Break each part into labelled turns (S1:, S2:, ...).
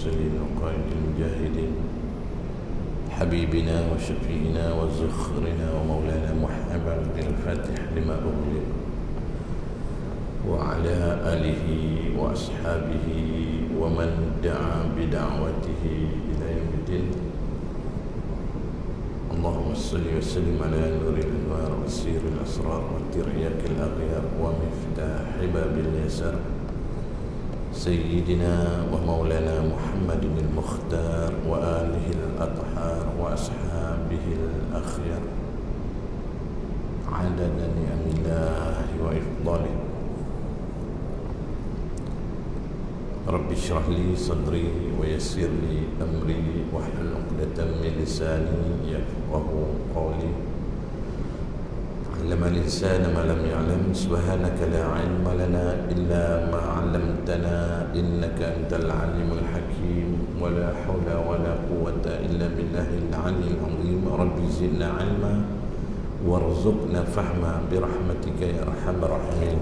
S1: المرسلين وقائد المجاهدين حبيبنا وشفينا وزخرنا ومولانا محمد بن الفاتح لما أغلق وعلى آله وأصحابه ومن دعا بدعوته إلى يوم الدين. اللهم صل وسلم على نور الأنوار وسير الأسرار وترياك الأغيار ومفتاح باب اليسار سيدنا ومولانا محمد المختار وآله الأطهار وأصحابه الأخيار عدد نعم الله وإفضاله. رب اشرح لي صدري ويسر لي أمري واحلل عقدة من لساني يفقه قولي. علم الإنسان ما لم يعلم سبحانك لا علم لنا إلا ما علمتنا إنك أنت العليم الحكيم ولا حول ولا قوة إلا بالله العلي العظيم. رب زدنا علما وارزقنا فهما برحمتك يا أرحم الراحمين.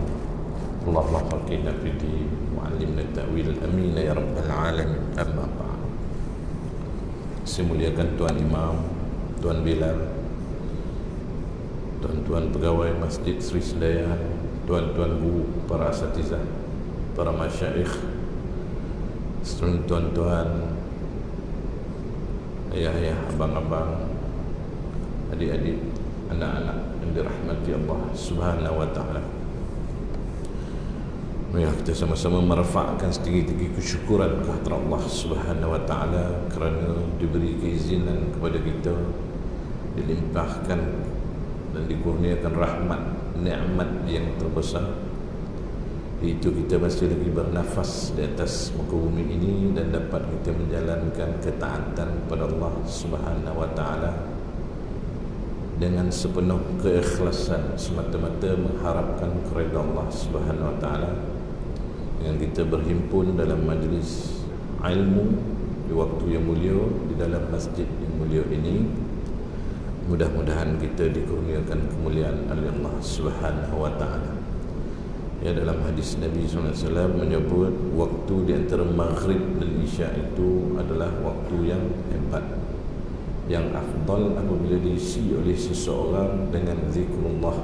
S1: اللهم فقهنا في الدين وعلمنا التأويل الأمين يا رب العالمين. Amma ba'd. Saya muliakan Tuan Imam, Tuan Bilal, tuan-tuan pegawai Masjid Sri Sedayan, tuan-tuan guru, para asatizah, para masyayikh, tuan-tuan, ayah-ayah, abang-abang, adik-adik, anak-anak yang dirahmati Allah Subhanahu wa ta'ala. Marilah kita sama-sama merafakkan setinggi-tinggi kesyukuran kehadrat Allah Subhanahu wa ta'ala kerana diberi keizinan kepada kita, dilimpahkan dan dikurniakan rahmat, nikmat yang terbesar, itu kita masih lagi bernafas di atas muka bumi ini dan dapat kita menjalankan ketaatan kepada Allah Subhanahu wa ta'ala dengan sepenuh keikhlasan, semata-mata mengharapkan keridhaan Allah Subhanahu wa ta'ala. Dengan kita berhimpun dalam majlis ilmu di waktu yang mulia, di dalam masjid yang mulia ini, mudah-mudahan kita dikurniakan kemuliaan oleh Allah Subhanahu wa ta'ala. Ya, dalam hadis Nabi SAW menyebut waktu di antara maghrib dan isya itu adalah waktu yang hebat, yang afdal apabila diisi oleh seseorang dengan zikrullah,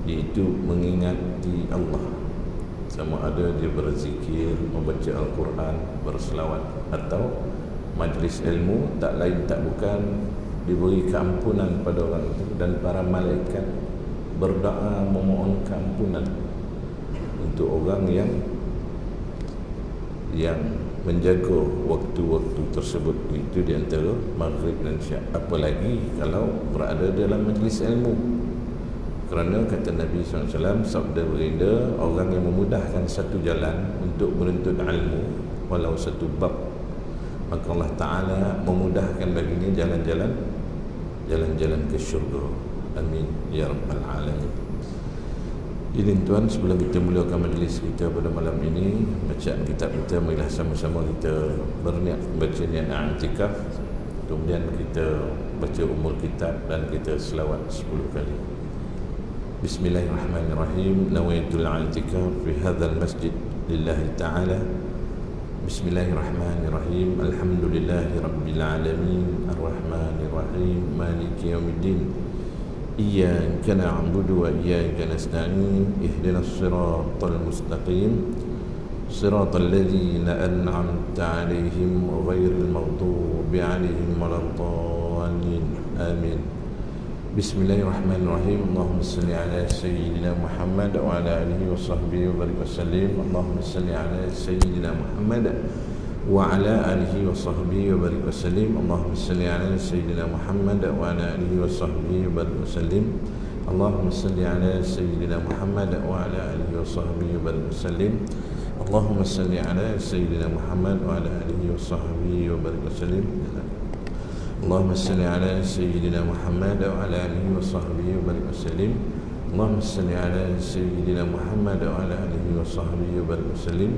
S1: iaitu mengingati Allah. Sama ada dia berzikir, membaca Al-Quran, berselawat, atau majlis ilmu, tak lain tak bukan diberi keampunan pada orang itu dan para malaikat berdoa memohon keampunan untuk orang yang menjaga waktu-waktu tersebut. Itu di antara maghrib dan isya. Apalagi kalau berada dalam majlis ilmu, kerana kata Nabi SAW, sabda baginda, orang yang memudahkan satu jalan untuk menuntut ilmu, walau satu bab, maka Allah Ta'ala memudahkan baginya jalan-jalan ke syurga. Amin ya rabbal alamin. Jadi tuan, sebelum kita mulakan majlis kita pada malam ini, bacaan kitab kita, marilah sama-sama kita berniat baca niat i'tikaf, kemudian kita baca umur kitab dan kita selawat 10 kali. Bismillahirrahmanirrahim. Nawaitul i'tikaf fi hadzal masjid lillahi ta'ala. Bismillahirrahmanirrahim. Alhamdulillahi rabbil alamin, arrahmanirrahim, maliki yaumiddin. Iyyaka na'budu wa iyyaka nasta'in. Ihdinas siratal mustaqim. Siratal ladzina an'amta 'alaihim ghairil maghdubi 'alaihim waladdallin. Amin. Bismillahirrahmanirrahim. Allahumma salli ala sayyidina Muhammad wa ala alihi wa sahbihi wa barik wasallim. Allahumma salli ala sayyidina Muhammad wa ala alihi wa sahbihi wa barik wasallim. Allahumma salli ala sayyidina Muhammad wa ala alihi wa sahbihi wa barik wasallim. Allahumma salli ala sayyidina Muhammad wa ala alihi wa sahbihi wa barik wasallim. Allahumma salli ala sayyidina Muhammad wa ala alihi wa sahbihi wa barik wasallim. اللهم صل على سيدنا محمد وعلى آله وصحبه وبارك وسلم. اللهم صل على سيدنا محمد وعلى آله وصحبه وبارك وسلم.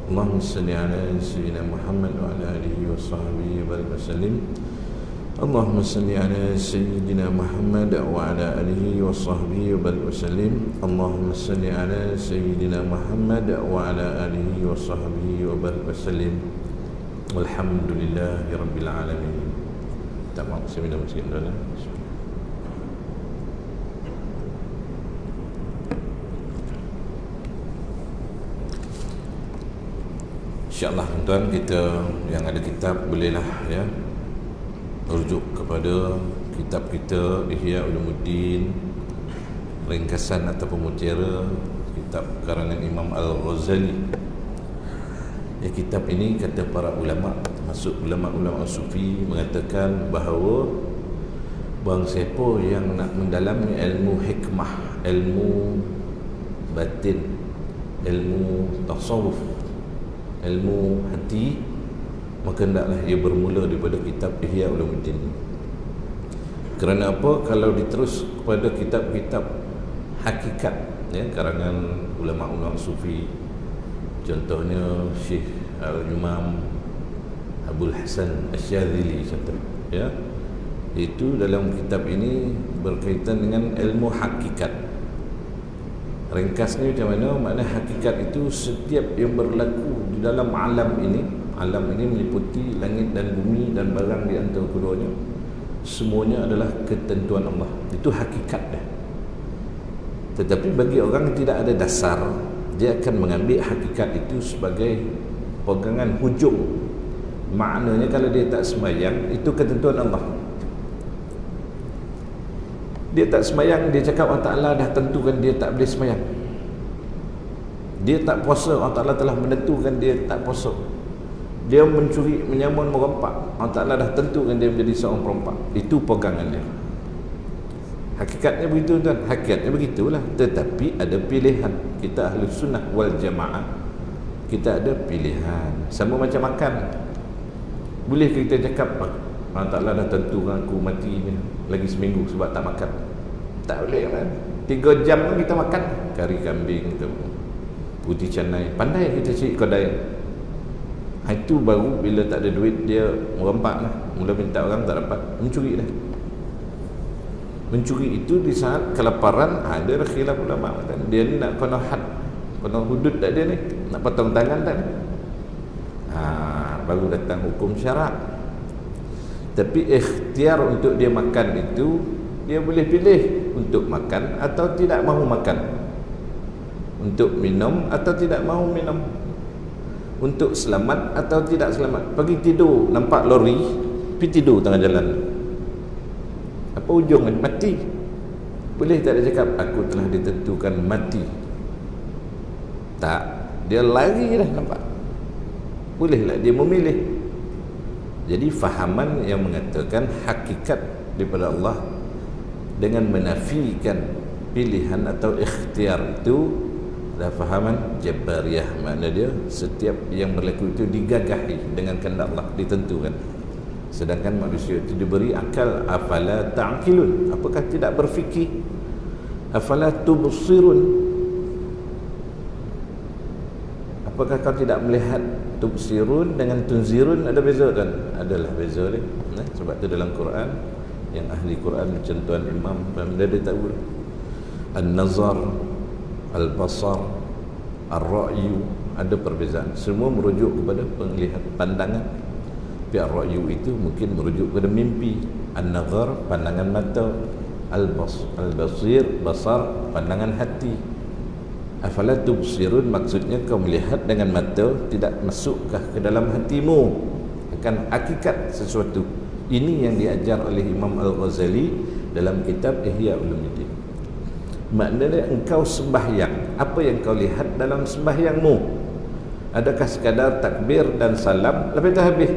S1: اللهم صل على سيدنا محمد وعلى آله وصحبه وبارك وسلم. اللهم صل على سيدنا محمد وعلى آله وصحبه وبارك وسلم. اللهم صل على سيدنا محمد وعلى آله وصحبه وبارك وسلم. Walhamdulillahi Rabbil Alamin. Tak maaf, saya minum sikit dulu. InsyaAllah tuan-tuan, kita yang ada kitab bolehlah ya merujuk kepada kitab kita Ihya Ulumuddin, ringkasan ataupun mutiara kitab karangan Imam Al-Ghazali. Ya, kitab ini kata para ulama, termasuk ulama-ulama sufi, mengatakan bahawa barang siapa yang nak mendalami ilmu hikmah, ilmu batin, ilmu tasawuf, ilmu hati, maka hendaklah ia bermula daripada kitab Ihya Ulumuddin. Kerana apa? Kalau diterus kepada kitab-kitab hakikat ya, karangan ulama-ulama sufi, contohnya Syekh Al-Imam Abdul Hasan Asy-Syadzili contoh ya, itu dalam kitab ini berkaitan dengan ilmu hakikat. Ringkasnya macam mana? Makna hakikat itu setiap yang berlaku di dalam alam ini. Alam ini meliputi langit dan bumi dan barang di antara keduanya. Semuanya adalah ketentuan Allah. Itu hakikat dia. Tetapi bagi orang yang tidak ada dasar, dia akan mengambil hakikat itu sebagai pegangan hujung. Maknanya kalau dia tak sembahyang, itu ketentuan Allah. Dia tak sembahyang, dia cakap Allah Ta'ala dah tentukan dia tak boleh sembahyang. Dia tak puasa, Allah Ta'ala telah menentukan dia tak puasa. Dia mencuri, menyamun, merompak, Allah Ta'ala dah tentukan dia menjadi seorang perompak. Itu pegangan dia. Hakikatnya begitu tuan, hakikatnya begitulah. Tetapi ada pilihan. Kita ahli sunnah wal jamaah, kita ada pilihan. Sama macam makan. Boleh kita cakap Allah Ta'ala dah tentukan aku mati ni lagi seminggu sebab tak makan? Tak boleh kan? 3 jam pun kita makan kari kambing tu, putih canai. Pandai kita cari kedai. Itu baru bila tak ada duit dia merempak lah. Mula minta orang tak dapat, mencuri dah. Mencuri itu di saat kelaparan. Ada khilaf ulama kan, dia ni nak kena had, kena hudud tak dia ni, nak potong tangan tak ni. Baru datang hukum syarak. Tapi ikhtiar untuk dia makan itu, dia boleh pilih untuk makan atau tidak mahu makan, untuk minum atau tidak mahu minum, untuk selamat atau tidak selamat. Pergi tidur, nampak lori, pergi tidur tengah jalan, apa ujungnya? Mati. Boleh tak dia cakap aku telah ditentukan mati? Tak, dia lari dah, nampak. Bolehlah dia memilih. Jadi fahaman yang mengatakan hakikat daripada Allah dengan menafikan pilihan atau ikhtiar itu adalah fahaman Jabariyah. Makna dia setiap yang berlaku itu digagahi dengan kehendak Allah, ditentukan. Sedangkan manusia itu diberi akal. Afala ta'qilun, apakah tidak berfikir? Afala tubsirun, apakah kau tidak melihat? Tubsirun dengan tunzirun ada beza kan? Adalah beza dia. Sebab tu dalam Quran, yang ahli Quran macam Tuan Imam Pamda dia tahu An-Nazar, Al-Basar, Ar-Ra'yu, ada perbezaan. Semua merujuk kepada penglihatan, pandangan. Tapi Ar-Ra'yu itu mungkin merujuk kepada mimpi. An-Nazar, pandangan mata. Al-Basir, basar, pandangan hati. Afala tubsirun, maksudnya kau melihat dengan mata, tidak masukkah ke dalam hatimu akan hakikat sesuatu. Ini yang diajar oleh Imam Al-Ghazali dalam kitab Ihya Ulumuddin. Maknanya engkau sembahyang, apa yang kau lihat dalam sembahyangmu? Adakah sekadar takbir dan salam lepas itu habis?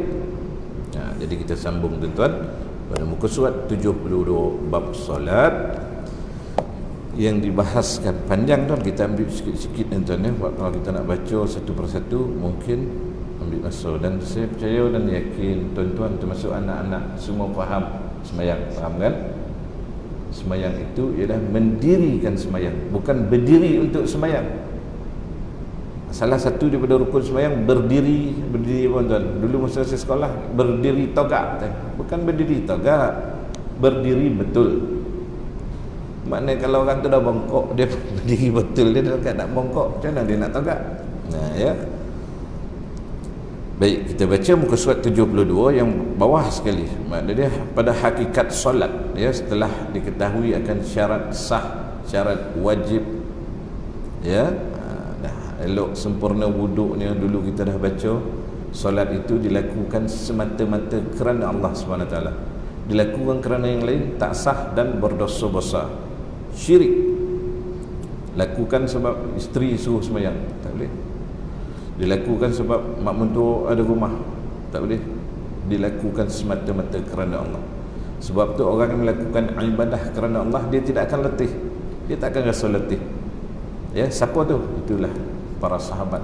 S1: Jadi kita sambung tuan-tuan pada muka surat 72 bab solat yang dibahaskan panjang tuan. Kita ambil sikit-sikit tuan ya. Kalau kita nak baca satu persatu mungkin ambil masa, dan saya percaya dan yakin tuan-tuan termasuk anak-anak semua faham sembahyang. Faham kan? Sembahyang itu ialah mendirikan sembahyang, bukan berdiri untuk sembahyang. Salah satu daripada rukun sembahyang berdiri tuan. Dulu masa saya sekolah berdiri togak, bukan berdiri togak, berdiri betul. Maknanya kalau orang tu dah bongkok, dia berdiri betul, dia dah nak bongkok, macam mana dia nak tegak? Ya. Baik, kita baca muka surat 72 yang bawah sekali. Maknanya pada hakikat solat, ya, setelah diketahui akan syarat sah, syarat wajib, ya, dah elok sempurna wuduknya, dulu kita dah baca. Solat itu dilakukan semata-mata kerana Allah SWT. Dilakukan kerana yang lain tak sah dan berdosa besar, syirik. Lakukan sebab isteri suruh sembahyang, tak boleh. Dilakukan sebab mak mentua ada rumah, tak boleh. Dilakukan semata-mata kerana Allah. Sebab tu orang yang melakukan ibadah kerana Allah, dia tidak akan letih, dia tak akan rasa letih. Ya, siapa tu? Itulah para sahabat.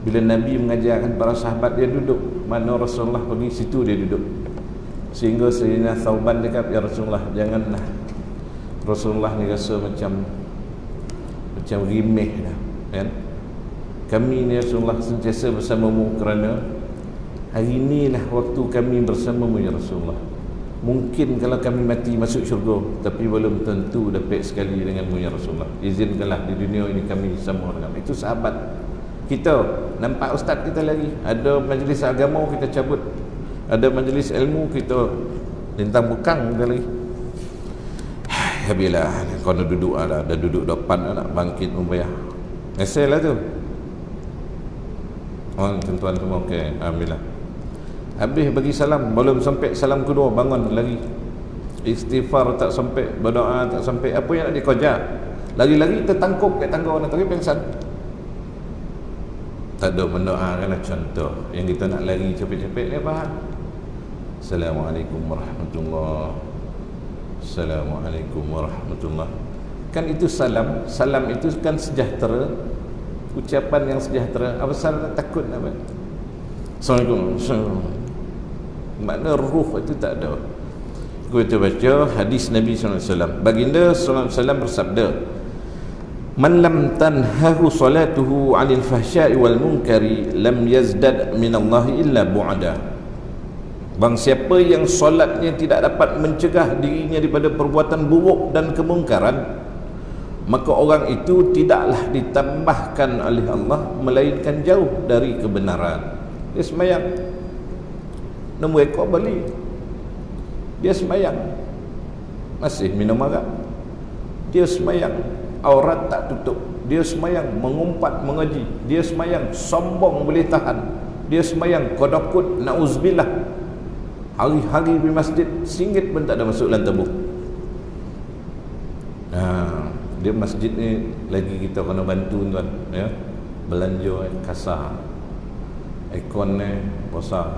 S1: Bila Nabi mengajarkan para sahabat, dia duduk mana Rasulullah pergi, situ dia duduk. Sehingga Sayyidina Thauban dekat, ya Rasulullah, janganlah. Rasulullah ni rasa macam rimeh dah, kan? Kami ni Rasulullah sentiasa bersamamu kerana hari inilah waktu kami bersamamu ya Rasulullah. Mungkin kalau kami mati masuk syurga, tapi belum tentu dapat sekali denganmu ya Rasulullah. Izinkanlah di dunia ini kami sama dengan itu. Sahabat kita nampak ustaz kita lagi, ada majlis agama kita cabut, ada majlis ilmu kita lintang bukang kita lagi. Habislah kau nak duduk ada duduk depan nak bangkit membayar. Esel lah tu. Oh, tuan-tuan semua, okey, alhamdulillah. Habis bagi salam, belum sampai salam kedua bangun lagi. Istighfar tak sampai, berdoa tak sampai, apa yang nak dikejar? Lagi-lagi tertangkup kat tangga orang tadi pingsan. Tak ada mendoakanlah contoh. Yang kita nak lari cepet-cepet ni apa? Assalamualaikum warahmatullahi. Assalamualaikum warahmatullahi. Kan itu salam, salam itu kan sejahtera. Ucapan yang sejahtera. Apa salah takut apa? Assalamualaikum. Makna ruh itu tak ada. Kita baca hadis Nabi SAW. Baginda SAW bersabda, man lam tanhahu salatuhu 'anil fahsya'i wal munkari lam yazdad minallahi illa bu'ada. Bang, siapa yang solatnya tidak dapat mencegah dirinya daripada perbuatan buruk dan kemungkaran, maka orang itu tidaklah ditambahkan oleh Allah melainkan jauh dari kebenaran. Dia sembahyang, nombor ekor balik, dia sembahyang masih minum arak, dia sembahyang aurat tak tutup, dia sembahyang mengumpat mengaji, dia sembahyang sombong boleh tahan, dia sembahyang kodokut na'uzubillah, hari-hari di masjid singgit pun tak ada masuk dalam tabung. Dia masjid ni lagi kita kena bantu tuan, ya. Belanja kasar, aircon ni besar,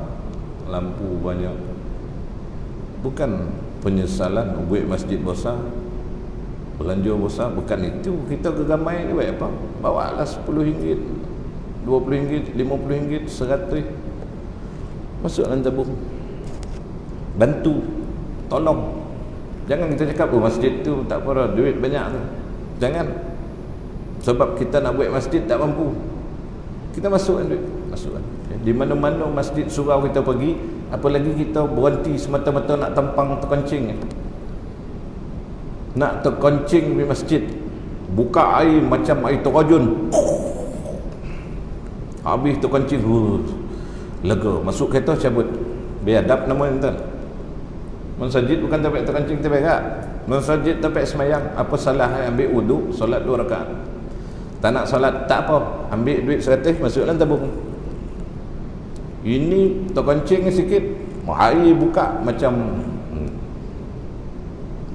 S1: lampu banyak. Bukan penyesalan buat masjid besar, belanja besar, bukan itu. Kita gegamai ni buat apa? Bawalah RM10, RM20, RM50, RM100, masuk dalam tabung. Bantu, tolong. Jangan kita cakap, oh masjid tu tak apa, duit banyak tu. Jangan. Sebab kita nak buat masjid tak mampu, kita masukkan duit, masukkan. Di mana-mana masjid surau kita pergi, apalagi kita berhenti semata-mata nak tampang terkencing, nak terkencing di masjid, buka air macam air terjun, habis terkencing, lega, masuk kereta cabut. Biadab nama tuan. Masjid bukan tempat terkencing, tempat berak. Masjid tempat semayang. Apa salah ambil wuduk, solat 2 rakaat. Tak nak solat, tak apa, ambil duit 100, masuk dalam tabung. Ini terkencing sikit, air buka macam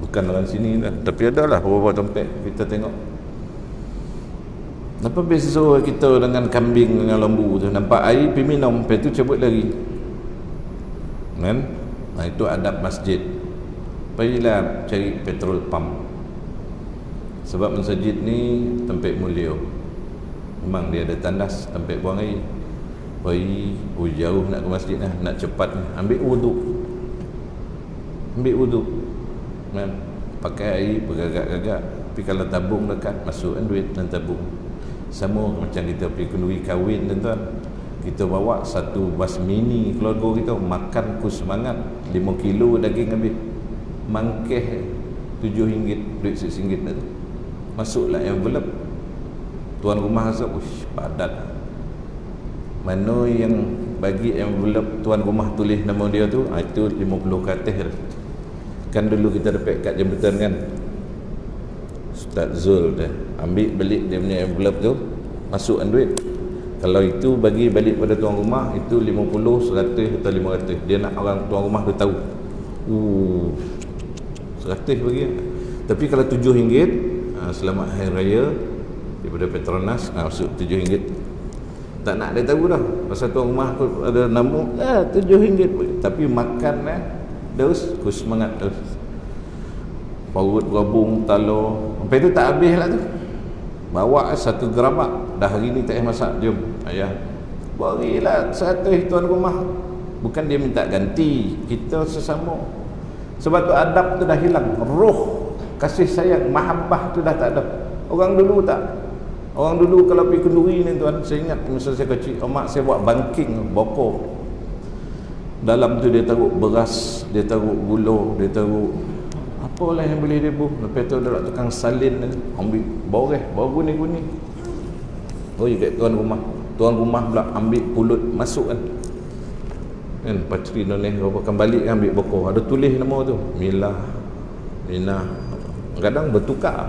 S1: bukan dalam sini dah, tapi adalah beberapa tempat kita tengok. Apa beza kita dengan kambing dengan lembu tu? Nampak air pergi minum, lepas tu cabut lagi, kan? Nah, itu adab masjid. Pergilah cari petrol pump, sebab masjid ni tempat mulia. Memang dia ada tandas tempat buang air. Pergi jauh nak ke masjid lah, nak cepat ambil wuduk, kan? Pakai air bergagak-gagak. Tapi kalau tabung dekat, masukkan duit dalam tabung. Sama macam kita pergi kenduri kahwin tuan-tuan, kita bawa satu bas mini keluarga kita, makan ku semangat, 5 kilo daging habis, mangkeh RM7, duit RM1 tu masuklah envelope. Tuan rumah rasa, padat. Mana yang bagi envelope tuan rumah tulis nama dia tu, itu 50 ke atas dah. Kan dulu kita dapat kat jemputan kan, Ustaz Zul dah ambil balik dia punya envelope tu, masukkan duit. Kalau itu bagi balik pada tuan rumah, itu 50, 100 atau 500. Dia nak orang tuan rumah tu tahu. 100 bagi. Tapi kalau RM7, selamat Hari Raya daripada Petronas, masuk RM7. Tak nak dia tahu dah. Pasal tuan rumah aku ada nama, RM7. Tapi makan terus, aku semangat terus. Parut, rabung, talur. Sampai tu tak habis lah tu. Bawa 1 gerabak. Dah hari ni tak payah masak, jom ayah berilah 100 tuan rumah. Bukan dia minta ganti, kita sesama. Sebab tu adab tu dah hilang, roh kasih sayang, mahabbah tu dah tak ada. Orang dulu tak. Orang dulu kalau pergi kenduri ni tuan, saya ingat masa saya kecil, mak saya buat banking bokor. Dalam tu dia taruh beras, dia taruh gula, dia taruh apalah yang boleh dia buh. Lepas tu ada tukang salin, ambil boreh, bawa guni-guni. Oh, kat tuan rumah. Tuan rumah pula ambil pulut, masuk kan. Kan patri noneh bawakan balik kan, ambil bokor. Ada tulis nama tu. Mila, Mina. Kadang bertukar.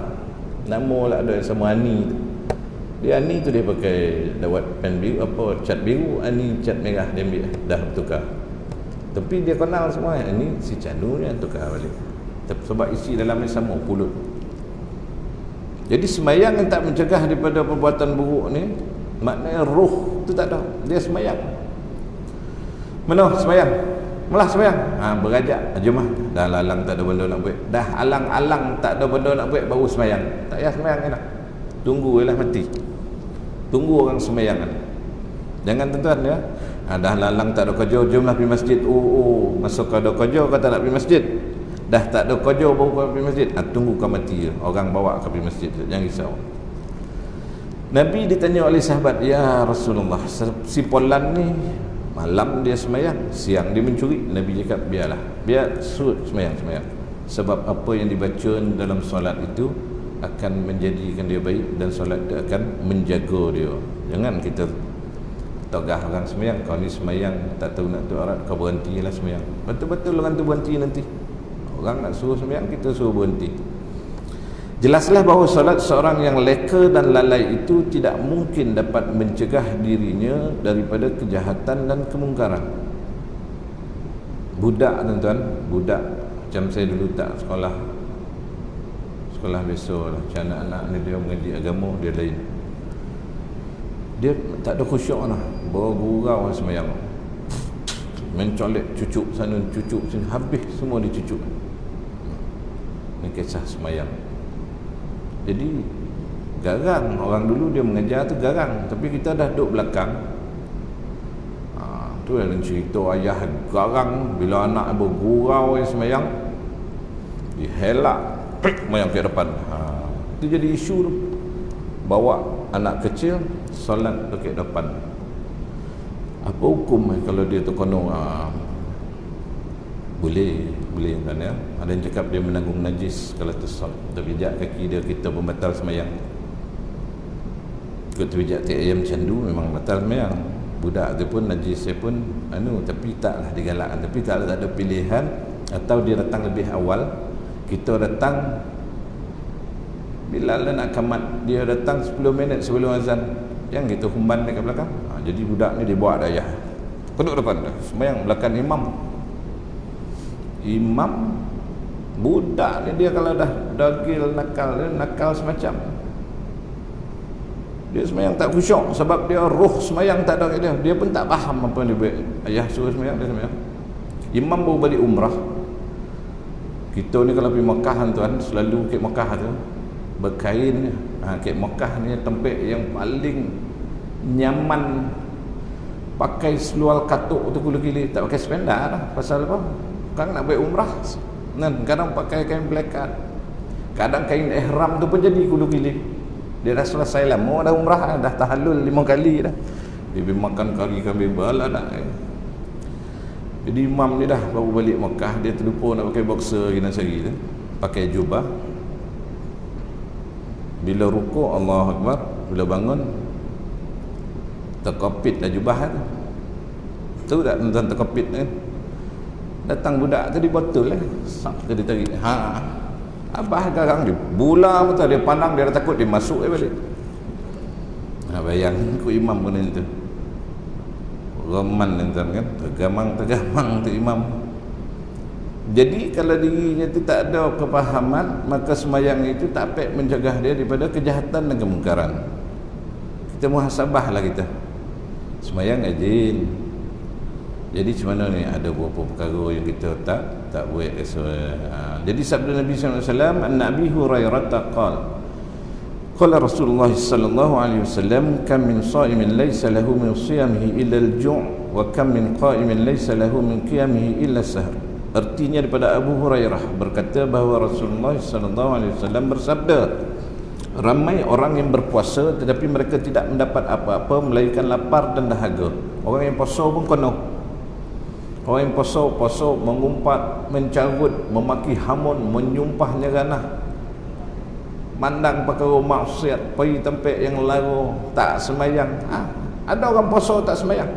S1: Nama lah ada yang sama Ani tu. Dia Ani tu dia pakai dawat pen biru, apa, cat biru, Ani cat merah dia ambil. Dah bertukar. Tapi dia kenal semua. Ini si Canu ni tukar balik. Sebab isi dalamnya sama, pulut. Jadi sembahyang yang tak mencegah daripada perbuatan buruk ni, maknanya roh tu tak ada. Dia sembahyang. Mana sembahyang? Malah sembahyang. Berajak, jom lah. Dah lalang tak ada benda nak buat. Dah alang-alang tak ada benda nak buat, baru sembahyang. Tak payah sembahyang enak. Tunggu lah mati. Tunggu orang sembahyang kan. Jangan tuan-tuan ya. Dah lalang tak ada kerja, jomlah pergi masjid. Masuk ada kerja kata nak pergi masjid. Dah tak ada kerja baru kau pergi masjid. Tunggu kau mati je. Orang bawa kau pergi masjid. Jangan risau. Nabi ditanya oleh sahabat, ya Rasulullah, si Polan ni malam dia sembahyang, siang dia mencuri. Nabi cakap, biarlah, biar suruh sembahyang. Sebab apa yang dibaca dalam solat itu akan menjadikan dia baik, dan solat dia akan menjaga dia. Jangan kita togah orang sembahyang, kau ni sembahyang tak tahu nak tu arat, kau berhentilah sembahyang. Betul-betul orang tu berhenti nanti. Orang nak suruh sembahyang, kita suruh berhenti. Jelaslah bahawa solat seorang yang leka dan lalai itu tidak mungkin dapat mencegah dirinya daripada kejahatan dan kemungkaran. Budak tuan-tuan, budak macam saya dulu tak sekolah biasa lah. Macam anak-anak ni dia mengaji agama, dia lain. Dia tak ada khusyuk lah, bergurau sembahyang, mencolek cucuk sana, cucuk sini, habis semua dicucuk. Ini kisah sembahyang. Jadi garang, orang dulu dia mengajar tu garang, tapi kita dah duduk belakang. Tu yang cerita ayah garang bila anak bergurau sembahyang, dihelak sembahyang ke depan. Itu jadi isu tu. Bawa anak kecil solat ke depan. Apa hukum kalau dia tu kono? Boleh kan ya. Ada yang cakap dia menanggung najis kalau tersolat, terpijak kaki dia, kita pun batal sembahyang. Kalau terpijak tiap ayam candu memang batal sembahyang. Budak tu pun najis, saya pun tapi taklah digalakkan, tapi tak ada pilihan. Atau dia datang lebih awal, kita datang bila nak kamat, dia datang 10 minit sebelum azan, yang kita humban dekat belakang. Jadi budak ni dibawa ayah duduk depan dah sembahyang belakang imam. Budak ni dia kalau dah dagil nakal semacam, dia sembahyang tak khusyuk sebab dia roh sembahyang tak ada kat dia. Dia pun tak faham apa yang dia buat. Ayah suruh sembahyang, dia sembahyang. Imam baru balik umrah. Kita ni kalau pergi Mekah tuan, selalu ke Mekah tu berkain. Ke Mekah ni tempat yang paling nyaman, pakai seluar katuk tu kulu gili, tak pakai sependa lah. Pasal apa? Kan nak buat umrah, kadang pakai kain blekat, kadang kain ihram tu pun jadi kulu gili. Dia dah selesai lama dah umrah, dah tahallul 5 kali dah. Dia pergi makan kari kambing bala dah. Jadi imam ni dah baru balik Mekah, dia terlupa nak pakai boxer gina sehari tu, pakai jubah. Bila rukuk Allahu Akbar, bila bangun terkopit dah jubah tu. Tahu tak tuan terkepit kan? Datang budak tadi botol sak ke dia tarik. Abah garang dia. Bula betul dia pandang dia dah takut dia masuk balik. Bayang ikut imam pun itu. Roman tuan kan, tergamang tu imam. Jadi kalau dirinya itu tak ada kepahaman, maka sembahyang itu tak dapat mencegah dia daripada kejahatan dan kemungkaran. Kita muhasabahlah kita. Sembahyang rajin. Jadi macam mana ni, ada beberapa perkara yang kita tak buat. Jadi sabda Nabi sallallahu alaihi wasallam, An-Nabi Hurairah qala qala Rasulullah sallallahu alaihi wasallam, kam min sha'imin laysa lahu min shiyamihi illa al-ju' wa kam min qa'imin laysa lahu min qiyamihi illa as-sahr. Artinya daripada Abu Hurairah berkata bahawa Rasulullah sallallahu alaihi wasallam bersabda, ramai orang yang berpuasa tetapi mereka tidak mendapat apa-apa melainkan lapar dan dahaga. Orang yang puasa pun kono. Orang yang puasa mengumpat, mencarut, memaki hamun, menyumpah nyeranah, mandang perkara maksiat, pergi tempat yang lalu, tak sembahyang. Ada orang puasa tak sembahyang,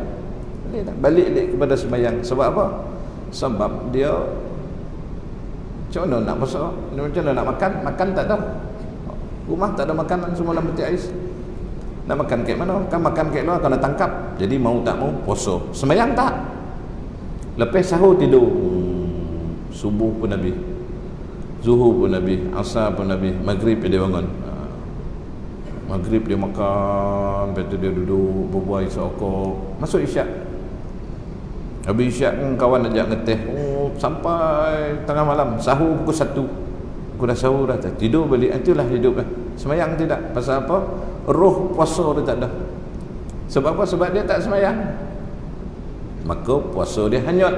S1: balik kepada sembahyang. Sebab apa? Sebab dia macam mana nak puasa, macam mana nak makan tak tahu. Rumah tak ada makanan, semua dalam peti ais. Nak makan kat mana? Kan makan kat luar kena tangkap. Jadi mau tak mau puasa. Sembahyang tak. Lepas sahur tidur. Subuh pun Nabi, Zuhur pun Nabi, Asar pun Nabi, Maghrib dia bangun. Maghrib dia makan, lepas tu dia duduk berbual isyak, masuk isyak. Habis isyak kawan ajak ngeteh, sampai tengah malam. Sahur pukul 1. Aku dah sahur dah, tidur balik. Itulah hidup lah. Semayang tidak. Pasal apa? Roh puasa dia tak ada. Sebab apa? Sebab dia tak semayang. Maka puasa dia hanyut,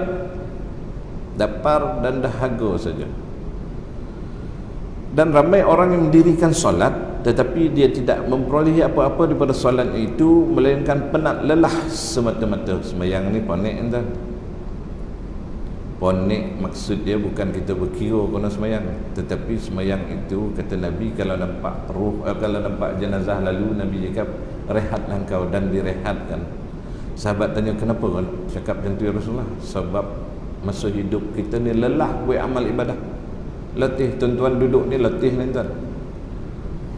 S1: dapar dan dahaga saja. Dan ramai orang yang mendirikan solat tetapi dia tidak memperolehi apa-apa daripada solat itu melainkan penat lelah semata-mata. Semayang ni ponik entah. Ponik maksud dia bukan kita berkira kena semayang, tetapi semayang itu kata Nabi, kalau nampak kalau nampak jenazah lalu, Nabi cakap rehatlah engkau, dan direhatkan. Sahabat tanya, kenapa kau cakap macam tu ya Rasulullah? Sebab masa hidup kita ni lelah buat amal ibadah. Letih, tuan-tuan duduk ni letih ni tuan.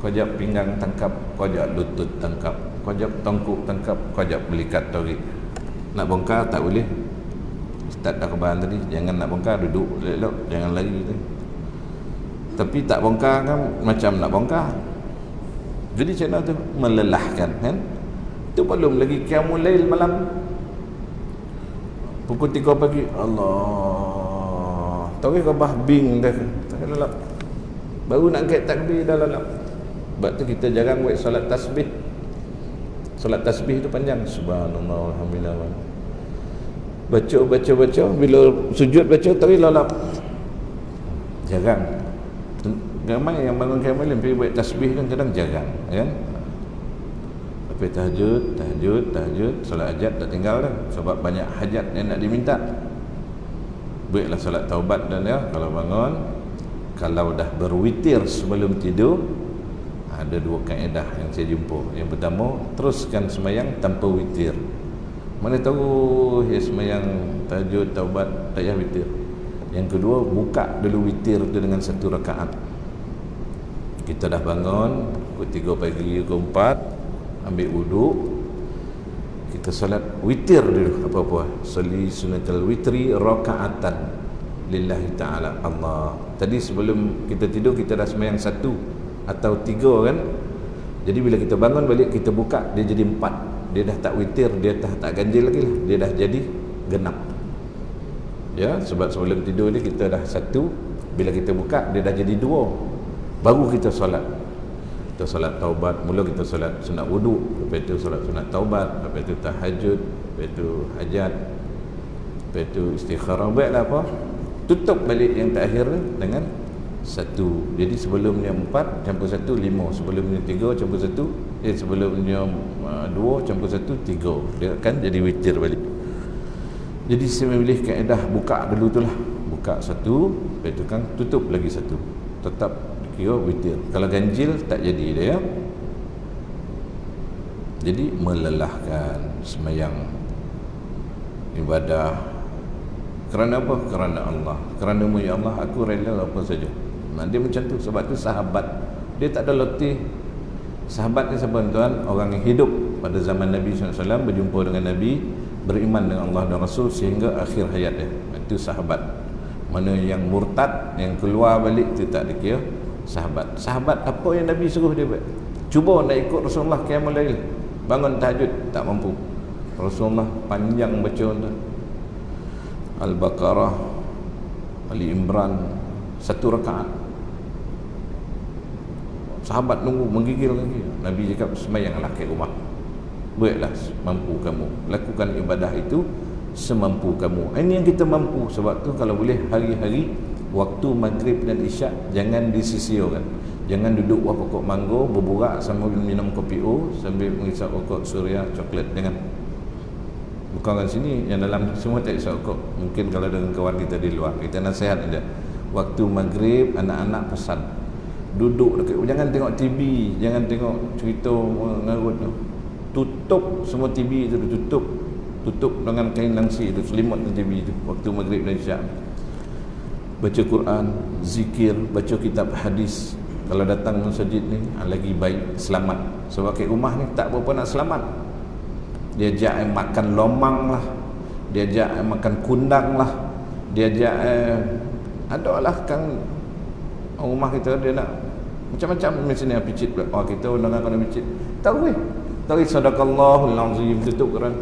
S1: Kau jap pinggang tangkap, kau jap lutut tangkap, kau jap tongkuk tangkap, kau jap belikat tarik. Nak bongkar tak boleh. Ustaz dah kebahan tadi, jangan nak bongkar, duduk elok, jangan lari tu. Tapi tak bongkar kan macam nak bongkar. Jadi macam mana tu? Melelahkan kan? Itu belum lagi qiyamul lail malam. Pukul 3 pagi, Allah. Tahu ke bah bing dah. Tak lalap. Baru nak angkat takbir dah lalap. Sebab tu kita jarang buat solat tasbih. Solat tasbih tu panjang. Subhanallah, alhamdulillah. Baca, bila sujud baca tahu lalap. Jarang. Ramai yang bangun qiyamul lail pergi buat tasbih kan kadang jarang, kan? Lepas tahajud, solat hajat tak tinggal dah. Sebab banyak hajat yang nak diminta. Buatlah solat taubat dan ya, kalau bangun, kalau dah berwitir sebelum tidur, ada 2 kaedah yang saya jumpa. Yang pertama, teruskan sembahyang tanpa witir. Mana tahu ya sembahyang tahajud taubat tak payah witir. Yang kedua, buka dulu witir tu dengan 1 rakaat. Kita dah bangun pukul 3 pagi ke 4, ambil wuduk, kita solat witir dulu. Apa-apa soli sunatul witri rakaatan lillahi ta'ala Allah. Tadi sebelum kita tidur kita dah sembahyang 1 atau 3 kan. Jadi bila kita bangun balik, kita buka, dia jadi 4. Dia dah tak witir, dia tak ganjil lagi lah, dia dah jadi genap. Ya, sebab sebelum tidur ni kita dah 1, bila kita buka dia dah jadi 2. Baru kita solat. Kita solat taubat, mula kita solat sunat wuduk, lepas tu solat sunat taubat, lepas tu tahajud, lepas tu hajat, lepas tu istikharah. Buatlah apa? Tutup balik yang terakhir dengan 1. Jadi sebelumnya 4 campur 1 5, sebelumnya 3 campur 1, sebelumnya 2 campur 1 3. Dia akan jadi witir balik. Jadi saya memilih kaedah buka dulu tu lah. Buka 1, lepas tu kan tutup lagi 1. Tetap kira witir. Kalau ganjil tak jadi dia ya. Jadi melelahkan sembahyang. ibadah kerana apa? Kerana Allah. Kerana-Mu ya Allah, aku rela apa saja. Dia macam tu. Sebab tu sahabat dia tak ada letih. Sahabat ni siapa tuan? Orang yang hidup pada zaman Nabi SAW, berjumpa dengan Nabi, beriman dengan Allah dan Rasul sehingga akhir hayat dia. Itu sahabat. Mana yang murtad, yang keluar balik, itu tak dikira sahabat. Sahabat apa yang Nabi suruh dia buat? Cuba nak ikut Rasulullah qiyamul lail, bangun tahajud, tak mampu. Rasulullah panjang baca Al-Baqarah, Ali Imran, 1 rakaat. Sahabat nunggu, menggigil lagi. Nabi cakap, sembahyanglah kat rumah, buatlah mampu kamu, lakukan ibadah itu semampu kamu. Ini yang kita mampu. Sebab tu kalau boleh hari-hari waktu maghrib dan isyak jangan disisiorkan. Jangan duduk bawah pokok mangga berburak sambil minum kopi O, sambil mengisap rokok suria coklat. Jangan. Bukan kat sini, yang dalam semua tak isap rokok. Mungkin kalau dengan kawan kita di luar, kita nasihat aja. Waktu maghrib anak-anak pesan duduk dekat, jangan tengok TV, jangan tengok cerita mengarut. Tutup semua TV itu, tutup dengan kain langsi itu, selimut TV itu waktu maghrib dan isyak. Baca Quran, zikir, baca kitab hadis. Kalau datang masjid ni lagi baik, selamat. Sebab kat rumah ni tak berapa nak selamat. Dia ajak makan lomang lah, dia ajak makan kundang lah, dia ajak adalah kan rumah kita dia nak macam-macam. Misalnya picit pula, oh kita undangan kena picit, tahu sadaqallahul azim, tutup Quran.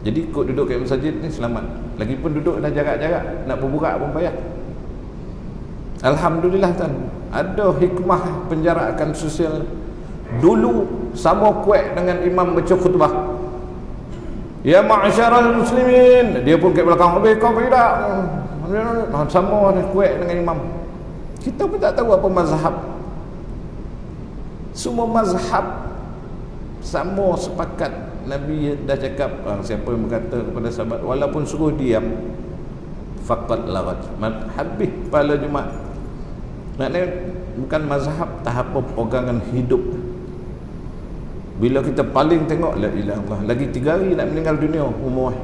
S1: Jadi kod duduk kat masjid ni selamat. Lagipun duduk dah jarak-jarak, nak berburak pun payah. Alhamdulillah tuan, ada hikmah penjarakan sosial. Dulu sama kuat dengan imam baca khutbah, ya ma'asyaral muslimin, dia pun kat belakang, habis kau tidak, sama kuat dengan imam. Kita pun tak tahu apa mazhab. Semua mazhab sama sepakat. Nabi dah cakap, siapa yang berkata kepada sahabat, walaupun suruh diam, faqad laghat, habis pada Jumaat. Maknanya bukan mazhab, tahap pegangan hidup. Bila kita paling tengok, la ilaha illallah, lagi 3 hari nak meninggal dunia umur,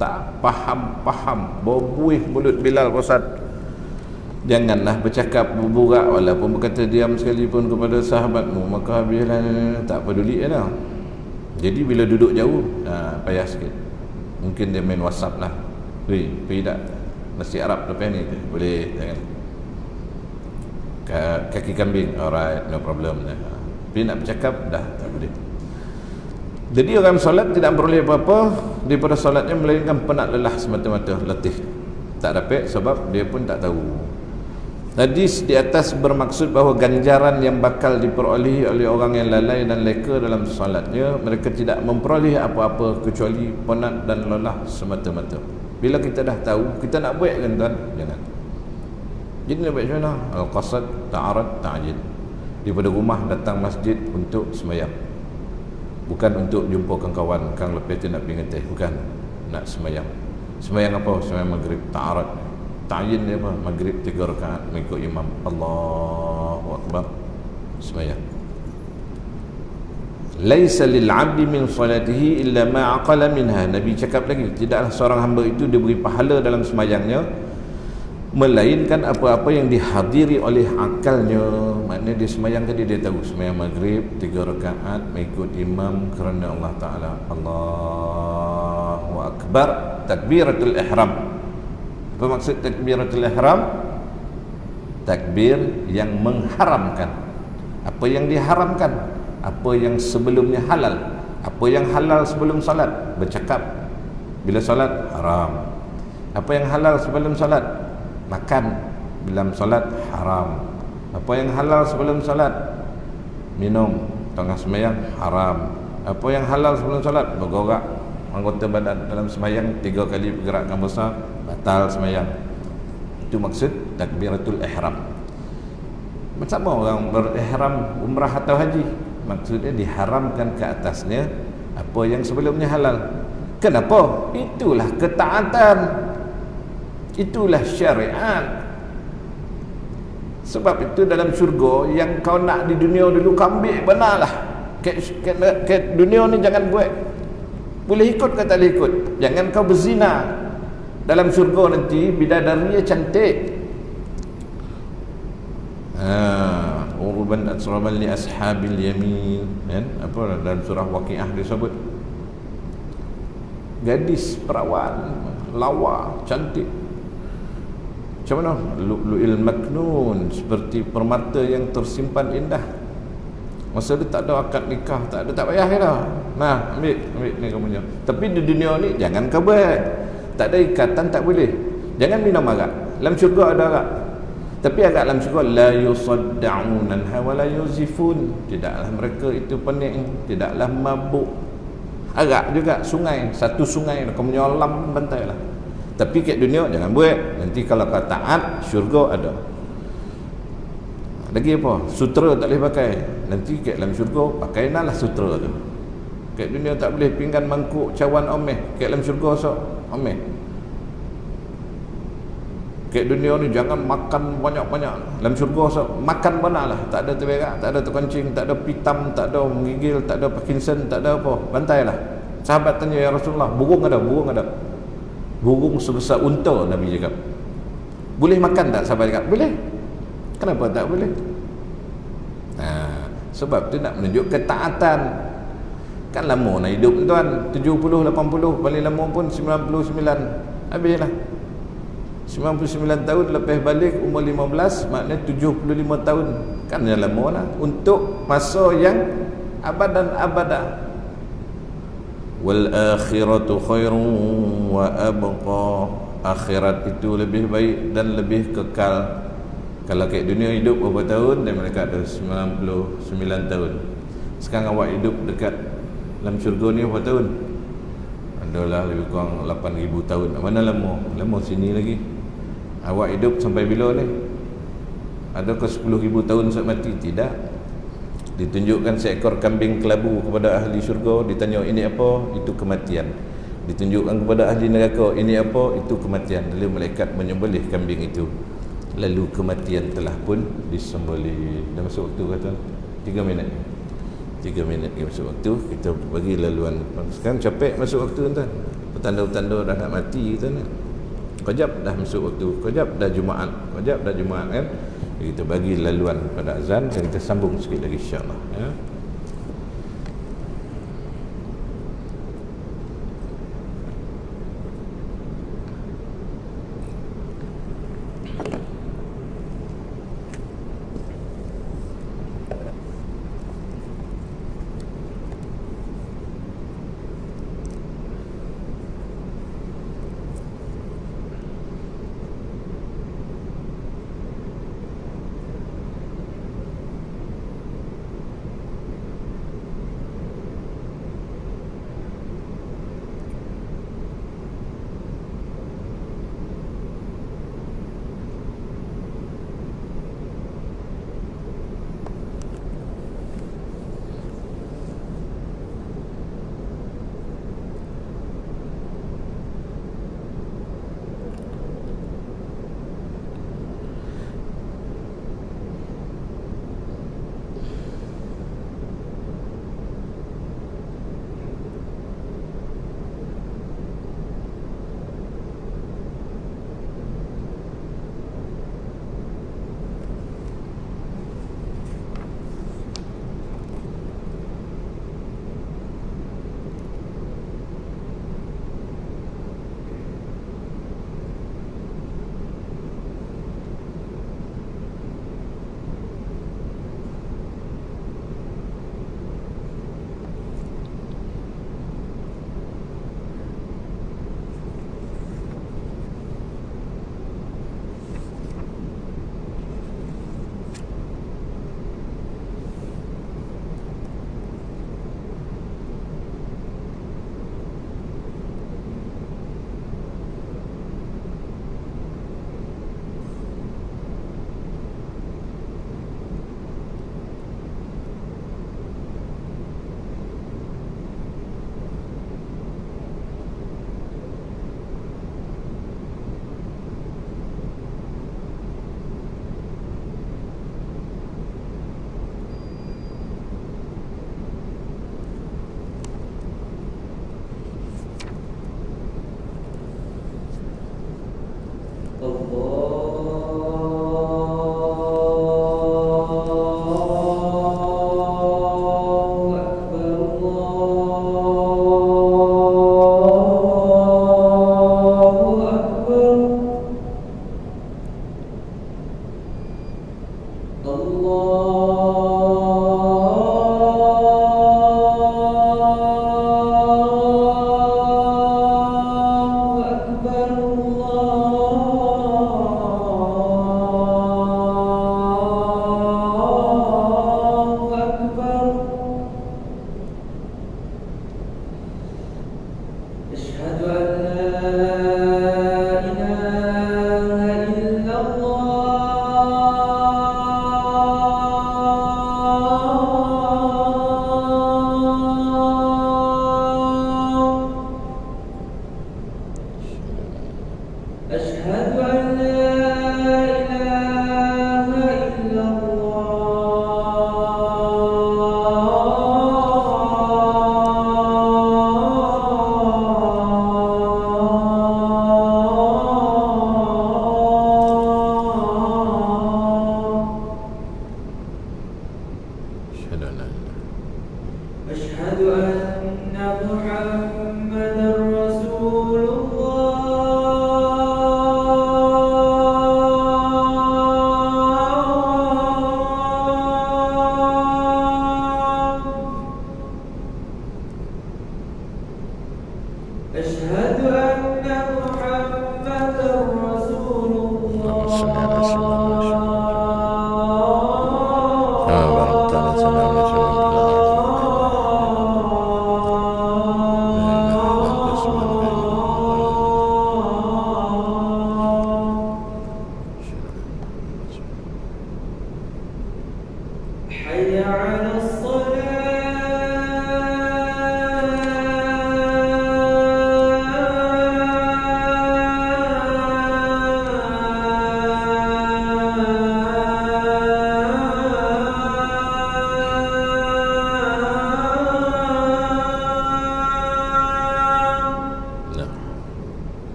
S1: tak faham, berbuih mulut Bilal Qasad. Janganlah bercakap, berburak, walaupun berkata diam sekalipun kepada sahabatmu, maka habislah, tak peduli dah. Jadi bila duduk jauh, payah sikit. Mungkin dia main WhatsApp lah, pergi tak nasi Arab lepas ni, boleh, jangan kaki kambing, alright, no problem. Tapi nak bercakap dah tak boleh. Jadi orang solat tidak beroleh apa-apa daripada solatnya, melainkan penat lelah semata-mata, letih, tak dapat, sebab dia pun tak tahu. Hadis di atas bermaksud bahawa ganjaran yang bakal diperolehi oleh orang yang lalai dan leka dalam solatnya, mereka tidak memperoleh apa-apa kecuali penat dan lelah semata-mata. Bila kita dah tahu, kita nak buat kan tuan? Jangan. Jadi nak buat macam mana? Al-qasad, ta'arad, ta'jid. Daripada rumah datang masjid untuk sembahyang, bukan untuk jumpa kawan, kang lepas tu nak pergi ngeteh, bukan, nak sembahyang. Sembahyang apa? Sembahyang maghrib, ta'arad. Ta'yin dia apa? Maghrib 3 rakaat mengikut imam, Allahu Akbar, sembahyang. Laisa lil 'abdi min salatihi illa ma aqala minha. Nabi cakap lagi, tidaklah seorang hamba itu diberi pahala dalam sembahyangnya melainkan apa-apa yang dihadiri oleh akalnya. Maknanya dia sembahyang tadi, dia tahu sembahyang maghrib 3 rakaat mengikut imam kerana Allah Ta'ala. Allahu Akbar, takbiratul ihram. Apa maksud takbiratul ihram? Takbir yang mengharamkan apa yang diharamkan, apa yang sebelumnya halal. Apa yang halal sebelum salat? Bercakap bila salat haram. Apa yang halal sebelum salat? Makan bila salat haram. Apa yang halal sebelum salat? Minum tengah sembahyang haram. Apa yang halal sebelum salat? Bergorak anggota badan dalam sembahyang 3 kali pergerakan besar, batal sembahyang. Itu maksud takbiratul ihram. Macam orang berihram umrah atau haji, maksudnya diharamkan ke atasnya apa yang sebelumnya halal. Kenapa? Itulah ketaatan, itulah syariat. Sebab itu dalam syurga, yang kau nak di dunia dulu, kau ambil benarlah. Kat dunia ni jangan buat. Boleh ikut ke tak boleh ikut? Jangan kau berzina. Dalam syurga nanti bidadarinya cantik. Uruban atsraban li ashabil yamin, kan? Apa dalam surah Waqiah disebut gadis perawan lawa cantik. Macam mana? Lu'lu'il maknun, seperti permata yang tersimpan indah. Masa dia tak ada akad nikah, tak ada, tak payah dah. Nah, ambil ni kamu punya. Tapi di dunia ni jangan kau buat. Tak ada ikatan, tak boleh. Jangan minum arak. Dalam syurga ada arak. Tapi arak dalam syurga la yusadda'un anha wa la yuzifun. Tidaklah mereka itu pening, tidaklah mabuk. Arak juga sungai, satu sungai kau menyolam bantai lah. Tapi kat dunia jangan buat. Nanti kalau kau taat, syurga ada. Lagi apa? Sutera tak boleh pakai. Nanti kat dalam syurga pakailah sutera tu. Kat dunia tak boleh pinggan mangkuk cawan omeh. Kat dalam syurga sok omeh. Kat dunia ni jangan makan banyak-banyak. Dalam syurga sok makan banyak lah. Tak ada terberak, tak ada terkencing, tak ada pitam, tak ada menggigil, tak ada Parkinson, tak ada apa. Bantai lah. Sahabat tanya, ya Rasulullah, burung ada? Burung ada. Burung sebesar unta, Nabi cakap. Boleh makan tak? Sahabat cakap, boleh. Kenapa tak boleh? Sebab tu nak menunjuk ketaatan. Kan lama nak hidup tuan, 70, 80, paling lama pun 99. Habislah 99 tahun lepas balik umur 15, maknanya 75 tahun. Kan dah lama lah. Untuk masa yang abadan abada. Wal akhiratu khairun wa abqa. Akhirat itu lebih baik dan lebih kekal. Kalau kat dunia hidup berapa tahun, dan mereka ada 99 tahun. Sekarang awak hidup dekat dalam syurga ni berapa tahun? Adalah lebih kurang 8,000 tahun. Mana lama? Lama sini lagi. Awak hidup sampai bila ni? Adakah 10,000 tahun saat mati? Tidak. Ditunjukkan seekor kambing kelabu kepada ahli syurga, ditanya ini apa? Itu kematian. Ditunjukkan kepada ahli neraka, ini apa? Itu kematian. Lalu malaikat menyembelih kambing itu. Lalu kematian telah pun disembelih. Dah masuk waktu kata 3 minit. 3 minit lagi masuk waktu. Kita bagi laluan. Sekarang capek masuk waktu tuan. Petanda-petanda dah nak mati kita ni. Kejap dah masuk waktu. Kejap dah Jumaat. Kejap dah Jumaat kan. Kita bagi laluan pada azan dan kita sambung sikit lagi insya-Allah ya.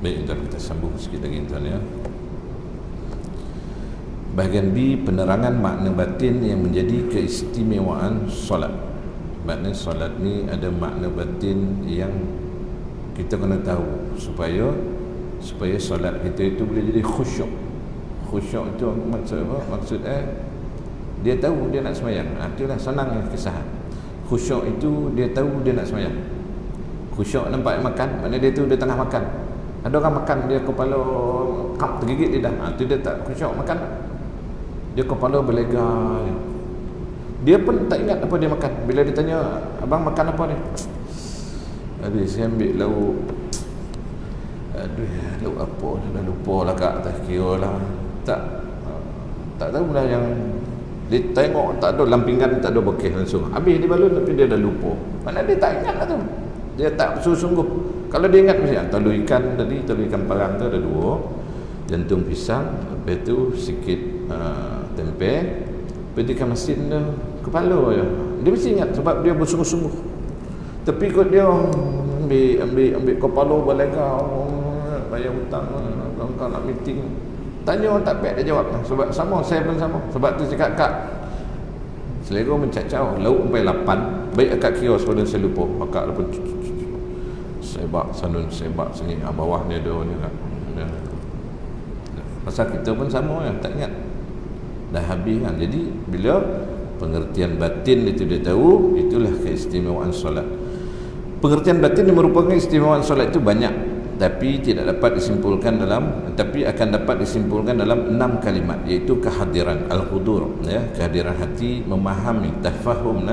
S1: Baik, dan kita sambung sikit lagi tuan ya. Bahagian B, penerangan makna batin yang menjadi keistimewaan solat. Makna solat ni ada makna batin yang kita kena tahu supaya solat kita itu boleh jadi khusyuk. Khusyuk itu maksud apa? Maksud dia tahu dia nak sembahyang. Itulah senang kisah. Khusyuk itu dia tahu dia nak sembahyang. Khusyuk nampak makan, maknanya dia tu dia tengah makan. Ada orang makan dia kepala kap tergigit lidah. Itu dia tak khusyuk makan. Dia kepala berlegar. Dia pun tak ingat apa dia makan. Bila ditanya, abang makan apa ni? Aduh, saya ambil lauk. Aduh, lauk apa? Dah lupa lah kak, tak kira lah. Tak tahu lah yang dia tengok tak ada lampingan, tak ada bekih langsung. Habis dia balun tapi dia dah lupa. Mana dia tak ingat lah tu. Dia tak sungguh-sungguh. Kalau dia ingat mesti telur ikan tadi, telur ikan parang tu ada 2, jantung pisang, lepas tu sikit tempe, lepas tu ikan masin tu kepala je. Dia mesti ingat sebab dia bersungguh-sungguh. Tapi kalau dia ambil kepala berlegar, bayar hutang, kau nak meeting, tanya orang tak baik dia jawab. Sebab sama, saya pun sama. Sebab tu cakap kak, selera mencacau, lauk sampai 8, baik akak kira sebelum saya lupa. Akak pun sebab sini, bawah ni ada ni kak. Pasal kita pun sama ya, tak ingat. Dah habis kan. Jadi bila pengertian batin itu dia tahu, itulah keistimewaan solat. Pengertian batin yang merupakan keistimewaan solat itu banyak, tapi tidak dapat disimpulkan tapi akan dapat disimpulkan dalam 6 kalimat, iaitu kehadiran al-hudur, ya, kehadiran hati, memahami, tafahum,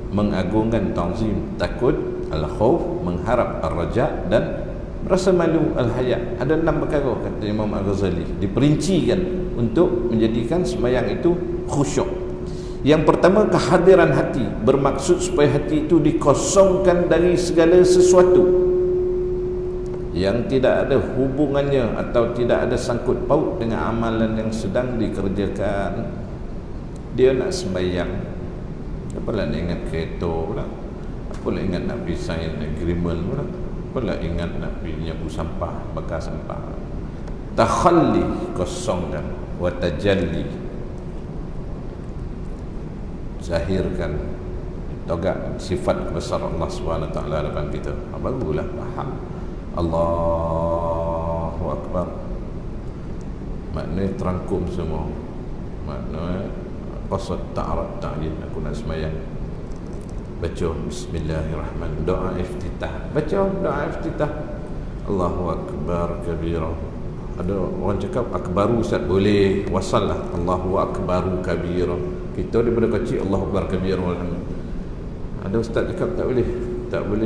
S1: mengagungkan, ta'zim, takut, al-khauf, mengharap, ar-raja, dan rasa malu, al-haya. Ada 6 perkara kata Imam Al-Ghazali, diperincikan untuk menjadikan sembahyang itu khusyuk. Yang pertama, kehadiran hati, bermaksud supaya hati itu dikosongkan dari segala sesuatu yang tidak ada hubungannya atau tidak ada sangkut paut dengan amalan yang sedang dikerjakan. Dia nak sembahyang, apalah nak ingat kereta pula, apalah ingat nak pergi sign agreement pula, apalah ingat nak pergi nyapu sampah, bakar sampah. Takhalli, kosongkan, wa tajalli, zahirkan, togak sifat besar Allah SWT depan kita. Baguslah faham. Allahu Akbar, maknanya terangkum semua, maknanya qasad ta'arad ta'yin, aku nak sembahyang, baca bismillahirrahmanirrahim, doa iftitah, baca doa iftitah, Allahu Akbar kabira. Ada orang cakap akbaru Ustaz, boleh, wasal lah, Allahu Akbaru kabira. Kita daripada kecil Allahu Akbar kabira, ada Ustaz cakap tak boleh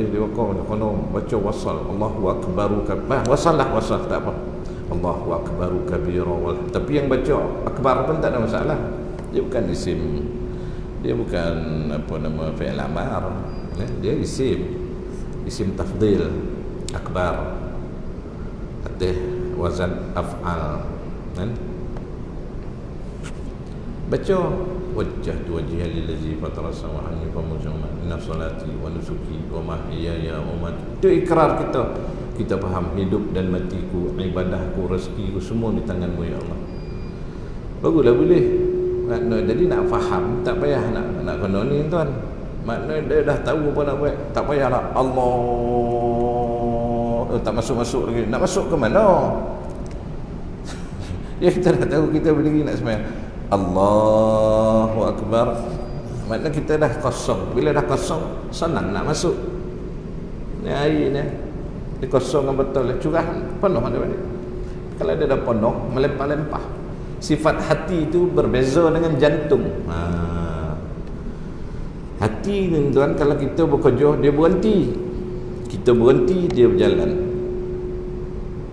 S1: dia kena baca wasal, Allahu Akbaru kabira, wasal lah, wasal tak apa, Allahu Akbaru kabira. Tapi yang baca akbar pun tak ada masalah, dia bukan isim, dia bukan apa nama fi'il amar, dia isim tafdil, akbar, atih wazan af'al, kan? Baca wajjahtu wajhiya lillazi fatara samawati wal ardi inna salati wa nusuki wa mahyaya wa mamati. Itu ikrar kita faham hidup dan matiku, ibadahku, rezekiku semua di tanganmu ya Allah. Baguslah boleh. Jadi nak faham, tak payah nak kena ni tuan. Maknanya dia dah tahu apa nak buat, tak payahlah Allah tak masuk lagi. Nak masuk ke mana? Ya kita dah tahu, kita berdiri nak sembahyang, Allahu Akbar, maknanya kita dah kosong. Bila dah kosong, senang nak masuk. Ni air ni dikosongkan betul, curah penuh ada balik. Kalau dia dah penuh, melempah-lempah. Sifat hati itu berbeza dengan jantung. Hati ni tuan, kalau kita bekerja, dia berhenti. Kita berhenti, dia berjalan.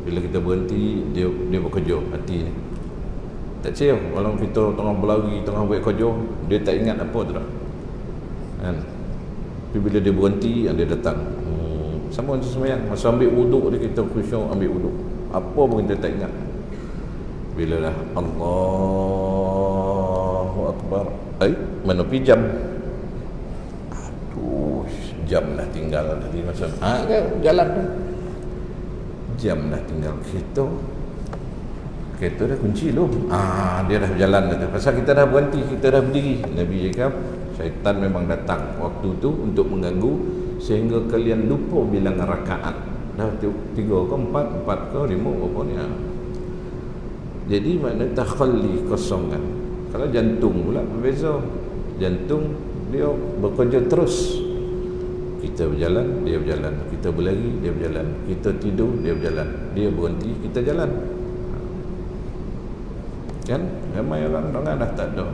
S1: Bila kita berhenti, dia bekerja, hati ni. Tak percaya, walau kita tengah berlari, tengah buat kerja, dia tak ingat apa tu dah, kan? Tapi bila dia berhenti, dia datang. Sama macam sembahyang, masa ambil wuduk dia, kita khusyuk ambil wuduk, apa pun kita tak ingat. Bila dah Allahu Akbar, mana pergi jam? Aduh, jam dah tinggal tadi macam jalan dah, jam dah tinggal, kereta dah kunci lu. Dia dah berjalan dah. Pasal kita dah berhenti, kita dah berdiri. Nabi cakap, syaitan memang datang waktu tu untuk mengganggu sehingga kalian lupa bilangan rakaat. Dah 3 ke 4 ke 5 apa ni. Jadi makna takhalli, kosongkan. Kalau jantung pula berbeza. Jantung dia bekerja terus. Kita berjalan, dia berjalan. Kita berlari, dia berjalan. Kita tidur, dia berjalan. Dia berhenti, kita jalan. Kan ramai orang dengar dah tak ada.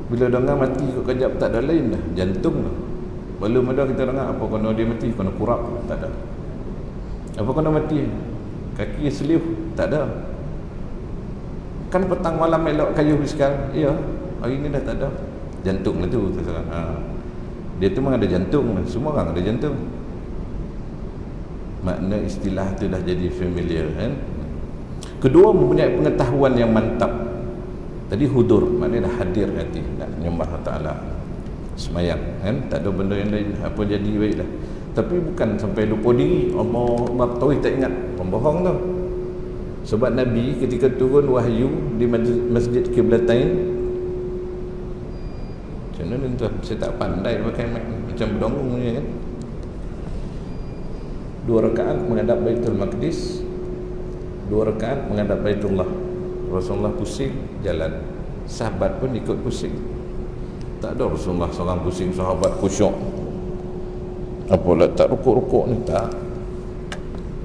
S1: Bila dengar mati kok kejap tak ada lain dah, jantung dah. Belum ada kita dengar apa kena dia mati, kena kurap, tak ada. Apa kena mati, kaki seliu, tak ada. Kan petang malam elok kayu sekarang, ya, hari ni dah tak ada. Jantung lah tu, dia tu memang ada jantung, semua orang ada jantung. Makna istilah tu dah jadi familiar, kan. Kedua, mempunyai pengetahuan yang mantap. Tadi hudur, maknanya dah hadir hati nak menyembah Allah Ta'ala, semayang, kan. Tak ada benda yang lain, apa jadi baiklah. Tapi bukan sampai lupa diri, Allah tahu tak ingat, pembohong tu. Sebab Nabi ketika turun wahyu di Masjid Qiblatain, macam mana tuan, saya tak pandai pakai macam berdongong ni, kan. 2 rakaat menghadap Baitul Maqdis, 2 rakaat menghadap Baitullah. Rasulullah pusing jalan, sahabat pun ikut pusing. Tak ada Rasulullah seorang pusing, sahabat khusyuk. Apalah tak rukuk-rukuk ni, tak.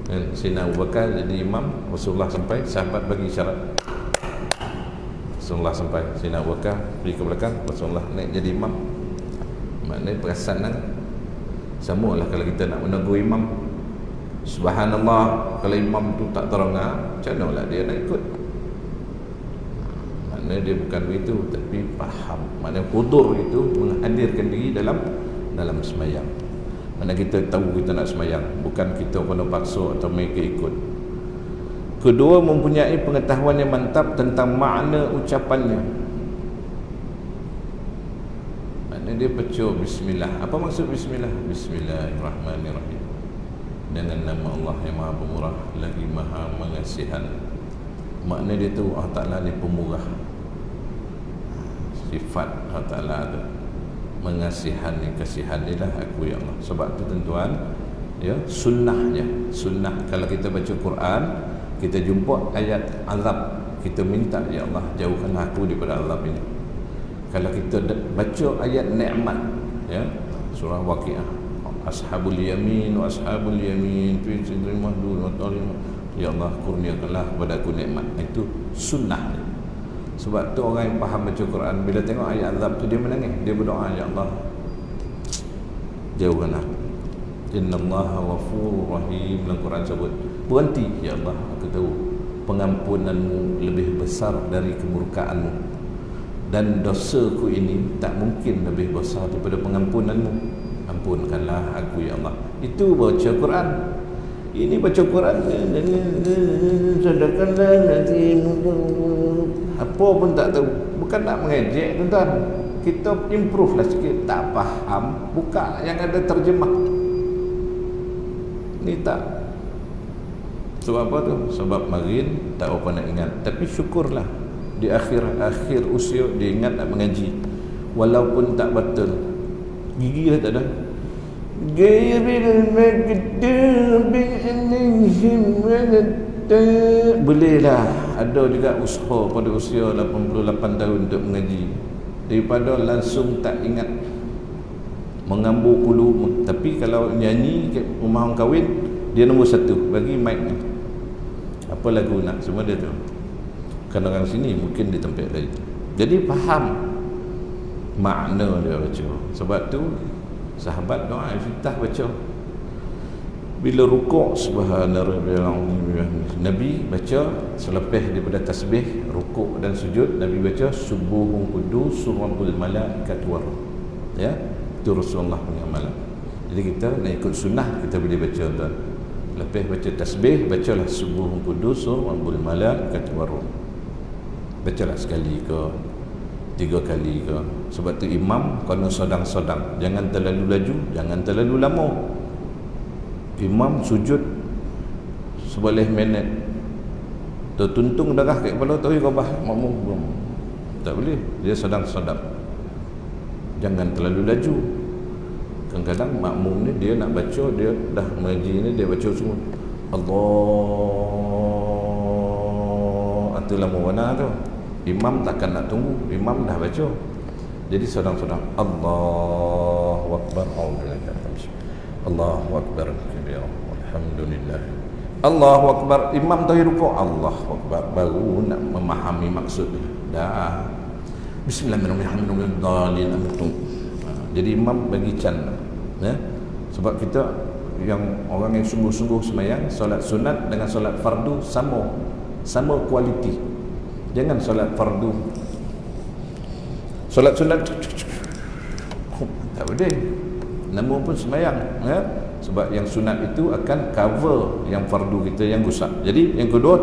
S1: Dan Sayyidina Abu Bakar jadi imam, Rasulullah sampai, sahabat bagi isyarat. Rasulullah sampai, Sayyidina Abu Bakar pergi ke belakang, Rasulullah naik jadi imam. Maknanya perasan samalah kalau kita nak menegur imam. Subhanallah, kalau imam tu tak terengah, macam mana lah dia nak ikut? Maknanya dia bukan begitu, tapi faham. Maknanya hudur itu menghadirkan diri dalam semayang. Mana kita tahu kita nak semayang, bukan kita kena paksa atau mereka ikut. Kedua, mempunyai pengetahuan yang mantap tentang makna ucapannya. Maknanya dia baca bismillah. Apa maksud bismillah? Bismillahirrahmanirrahim. Dengan nama Allah yang Maha Pemurah lagi Maha Mengasihan. Makna dia tu Allah Ta'ala ni pemurah. Sifat Allah Ta'ala tu mengasihan ni, kasihan ni lah aku ya Allah. Sebab tu tuan-tuan, ya, sunnahnya, sunnah kalau kita baca Quran, kita jumpa ayat azab, kita minta ya Allah jauhkanlah aku daripada azab ini. Kalau kita baca ayat nikmat, ya, surah Waqiah, Ashabul Yamin wa Ashabul Yamin fi sidrin mahdud wa talib, ya Allah kurniakanlah kepada aku nikmat. Itu sunnah. Sebab tu orang yang faham baca Quran, bila tengok ayat azab tu dia menangis, dia berdoa, ya Allah jauhkanlah. Innallaha ghafurur rahim, dalam Quran sebut berhenti, ya Allah aku tahu pengampunanmu lebih besar dari kemurkaanmu, dan dosaku ini tak mungkin lebih besar daripada pengampunanmu. Ampunkanlah aku ya Allah. Itu baca Quran. Ini baca Quran sadaqallah lazim, apa pun tak tahu. Bukan nak mengejek tuan-tuan, kita improve lah sikit. Tak faham, buka yang ada terjemah. Ni tak. Sebab apa tu? Sebab marin tak apa nak ingat. Tapi syukurlah di akhir usia dia ingat nak mengaji, walaupun tak betul. Gigi dah tak ada. Gairil magdubi alaihim waladdallin. Bolehlah ada juga usaha pada usia 88 tahun untuk mengaji, daripada langsung tak ingat mengambur pulu. Tapi kalau nyanyi rumah orang kahwin, dia nombor 1 bagi mic ni. Apa lagu nak, semua dia tahu. Kan orang sini mungkin di tempat lain. Jadi faham makna dia baca. Sebab tu sahabat doa iftitah baca bila rukuk subhana rabbiyal azim. Nabi baca selepas daripada tasbih, rukuk dan sujud, Nabi baca subuhun qudus rabbul malaikat war. Ya, itu Rasulullah punya amalan. Jadi kita nak ikut sunnah, kita boleh baca tuan. Lepas baca tasbih, bacalah subuhun qudus rabbul malaikat war. Bacalah sekali ke 3 kali ke. Sebab tu imam kena sedang-sedang, jangan terlalu laju, jangan terlalu lama. Imam sujud 11 minit, tertuntung darah kat kepala, tahu kau bah makmum belum. Tak boleh, dia sedang-sedang, jangan terlalu laju. Kadang-kadang makmum ni dia nak baca, dia dah mengaji ni, dia baca semua Allah, itu lama mana tu. Imam takkan nak tunggu, imam dah baca. Jadi sedang-sedang Allahu Akbar, Allahu Akbar kabir, alhamdulillah, Allahu Akbar, imam tahir rukuk, Allahu Akbar, baru nak memahami maksud dia. Dah. Bismillahirrahmanirrahim. Jadi imam bagi can, ya. Sebab kita yang orang yang sungguh-sungguh semayang, solat sunat dengan solat fardu sama kualiti. Jangan solat fardu, solat sunat tak boleh, nama pun semayang, ya. Sebab yang sunat itu akan cover yang fardu kita yang rusak. Jadi yang kedua,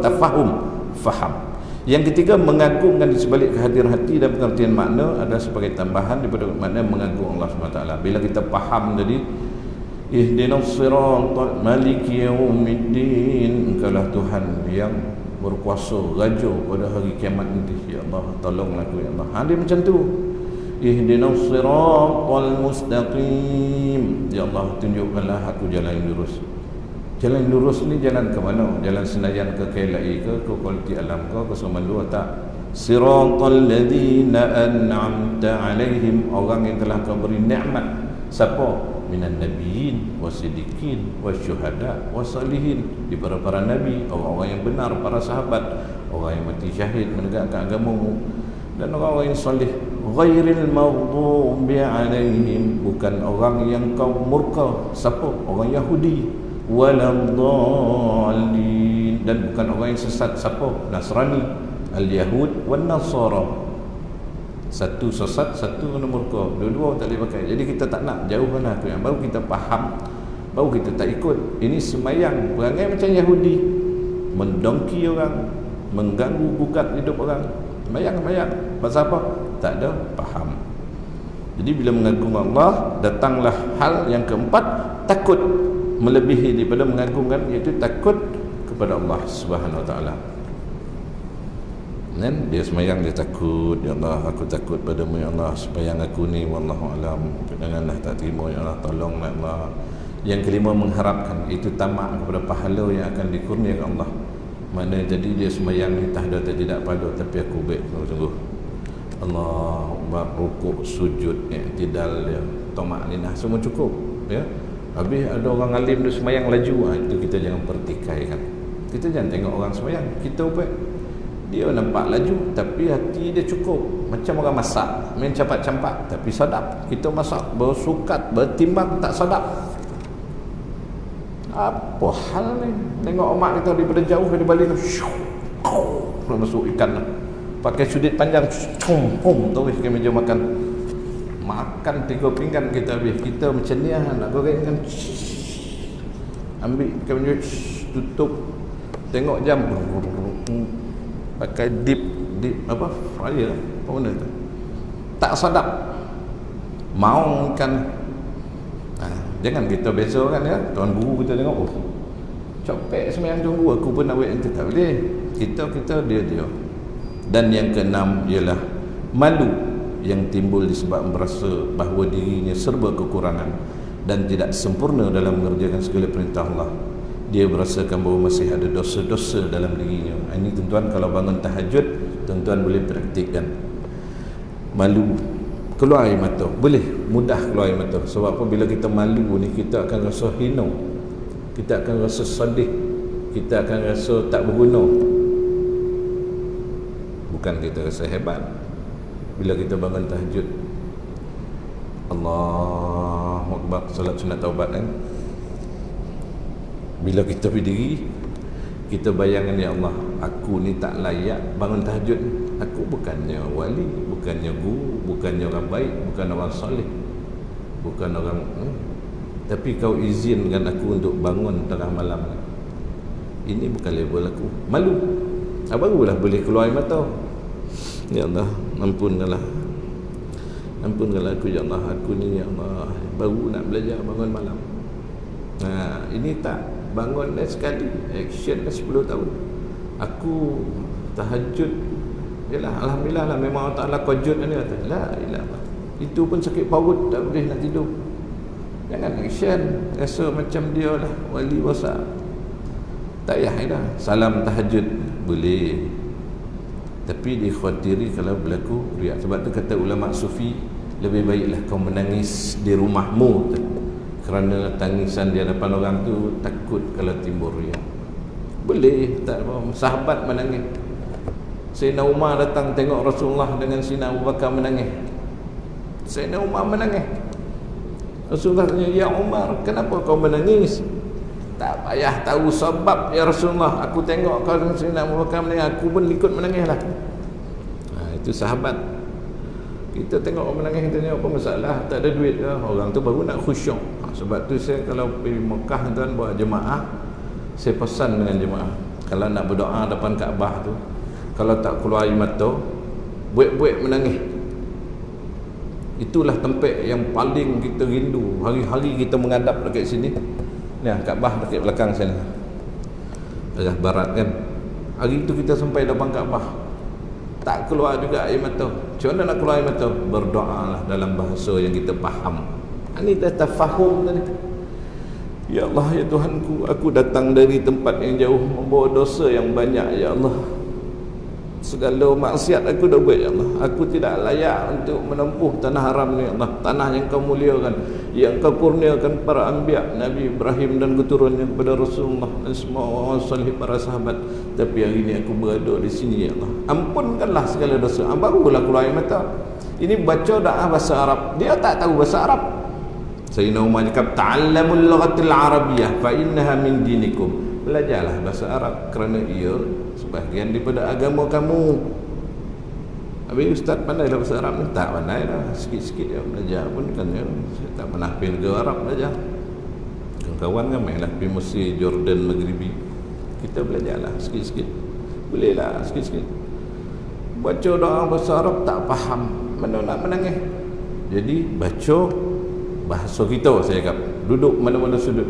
S1: faham. Yang ketiga, mengagungkan di sebalik kehadiran hati dan pengertian makna adalah sebagai tambahan daripada makna mengagung Allah SWT. Bila kita faham tadi, ihdinas siratal maliki yaumiddin, engkaulah Tuhan yang berkuasa raja pada hari kiamat nanti, ya Allah tolonglah aku, ya Allah. Dia macam tu, ihdinas siratal mustaqim, ya Allah tunjukkanlah aku jalan yang lurus. Jalan lurus ni jalan ke mana? Jalan Senayan ke KLIA ke Kualiti Alam ke Semandu tak? Siratal ladzina an'amta alaihim, orang yang telah kau beri nikmat. Siapa? Minan nabiyyin wasiddiqin wasyuhada wasalihin, di para nabi, orang-orang yang benar, para sahabat, orang yang mati syahid menegakkan agamamu, dan orang-orang yang soleh. Ghairil maghdubi alaihim, bukan orang yang kau murka. Siapa? Orang Yahudi. Waladhdallin, dan bukan orang yang sesat. Siapa? Nasrani, al-Yahud wan Nasara. Satu sesat, satu kena murka, dua-dua tak boleh pakai. Jadi kita tak nak, jauhkanlah tu. Yang baru kita faham, baru kita tak ikut. Ini semayang perangai macam Yahudi, mendongki orang, mengganggu gugat hidup orang. Semayang pasal apa? Tak ada faham. Jadi bila mengagung Allah, datanglah hal yang keempat, takut, melebihi daripada mengagungkan, iaitu takut kepada Allah Subhanahu Wa Taala. Dan dia semayang, dia takut, ya Allah aku takut padamu, ya Allah semayang aku ni wallahu alam, janganlah tak terima, ya Allah tolonglah, ya Allah. Yang kelima, mengharapkan, itu tamak kepada pahala yang akan dikurniakan Allah. Mana jadi dia semayang ni tak ada tidak pahala, tapi aku baik sungguh. Allahumma rukuk, sujud, i'tidal, ya, tamak-ninah semua cukup, ya. Habis ada orang alim dia semayang laju, itu kita jangan pertikaikan. Kita jangan tengok orang semayang, kita buat dia nampak laju tapi hati dia cukup. Macam orang masak, main campak-campak tapi sedap. Kita masak bersukat, bertimbang tak sedap. Apa hal ni? Tengok mak kita daripada jauh, dia balik masuk ikan, pakai sudut panjang, terus ke meja makan. Makan 3 pinggan kita habis. Kita macam ni lah, nak goreng kan, ambil ikan meja, tutup, tengok jam, pakai dip apa, fryer apa benda tu, tak sedap, mau ikan. Jangan kita beza kan, ya. Tuan guru kita tengok, oh copek semayang tuan guru, aku pun nak buat yang tu. Tak boleh. Kita dia. Dan yang keenam ialah malu yang timbul disebab merasa bahawa dirinya serba kekurangan dan tidak sempurna dalam mengerjakan segala perintah Allah. Dia merasakan bahawa masih ada dosa-dosa dalam dirinya. Ini tuan-tuan kalau bangun tahajud, tuan-tuan boleh praktikkan. Malu, keluar air mata, boleh mudah keluar air mata. Sebab apa? Bila kita malu ni, kita akan rasa hina, kita akan rasa sedih, kita akan rasa tak berguna. Bukan kita rasa hebat. Bila kita bangun tahajud, Allahu Akbar, salat sunat taubat kan, bila kita berdiri, kita bayangkan, ya Allah aku ni tak layak bangun tahajud. Aku bukannya wali, bukannya guru, bukannya orang baik, bukan orang soleh, bukan orang tapi kau izinkan aku untuk bangun tengah malam. Ini bukan level aku. Malu, barulah boleh keluar air mata. Ya Allah, ampunkanlah aku, ya Allah aku ni, ya Allah baru nak belajar bangun malam. Ini tak bangun dah sekali, action dah 10 tahun. Aku tahajud, yalah alhamdulillah lah, memang Allah Ta'ala kajut ni, kata la ilah, itu pun sakit perut, tak boleh nak tidur. Jangan action rasa macam dia lah wali besar. Tak payah dah salam tahajud boleh, tapi dikhawatiri kalau berlaku riak. Sebab tu kata ulama sufi, lebih baiklah kau menangis di rumahmu, kerana tangisan di hadapan orang tu takut kalau timbul riak. Boleh, tak apa. Sahabat menangis. Sayyidina Umar datang tengok Rasulullah dengan Sayyidina Abu Bakar menangis. Sayyidina Umar menangis. Rasulullah tanya, "Ya Umar, kenapa kau menangis?" "Tak payah tahu sebab ya Rasulullah, aku tengok kau dengan Sayyidina Abu Bakar menangis, aku pun ikut menangislah." Itu sahabat. Kita tengok orang menangis, kita tengok apa masalah, tak ada duit ke, orang tu baru nak khusyuk. Sebab tu saya kalau pergi Mekah tuan buat jemaah, saya pesan dengan jemaah, kalau nak berdoa depan Kaabah tu, kalau tak keluar air mata, buat-buat menangis. Itulah tempat yang paling kita rindu. Hari-hari kita menghadap dekat sini. Ni Kaabah dekat belakang sana, arah barat kan. Hari itu kita sampai depan Kaabah, tak keluar juga air mata. Macam mana nak keluar air mata? Berdoalah dalam bahasa yang kita faham. Ini dah tafahum tadi. Ya Allah, ya Tuhanku, aku datang dari tempat yang jauh, membawa dosa yang banyak, ya Allah. Segala maksiat aku dah buat, ya Allah. Aku tidak layak untuk menempuh tanah haram ni, ya Allah. Tanah yang kau muliakan, yang kau kurniakan para anbiya, Nabi Ibrahim dan keturunannya kepada Rasulullah dan semua orang salih, para sahabat. Tapi hari ini aku berada di sini, ya Allah. Ampunkanlah segala dosa. Barulah keluar air mata. Ini baca doa bahasa Arab. Dia tak tahu bahasa Arab. Sayyidina Umar cakap, "Ta'allamul lughatil arabiyyah fa innaha min dinikum." Belajarlah bahasa Arab kerana ia sebahagian daripada agama kamu. Habis ustaz pandai lah bahasa Arab ni? Tak pandai lah, sikit-sikit dia belajar pun kan ya. Saya tak pernah pergi negara Arab belajar. Kawan-kawan kan mainlah pergi Mesir, Jordan, Maghribi. Kita belajarlah sikit-sikit. Boleh lah sikit-sikit. Baca doa bahasa Arab tak faham, mana nak menangis. Jadi baca bahasa kita, saya kata. Duduk mana-mana sudut.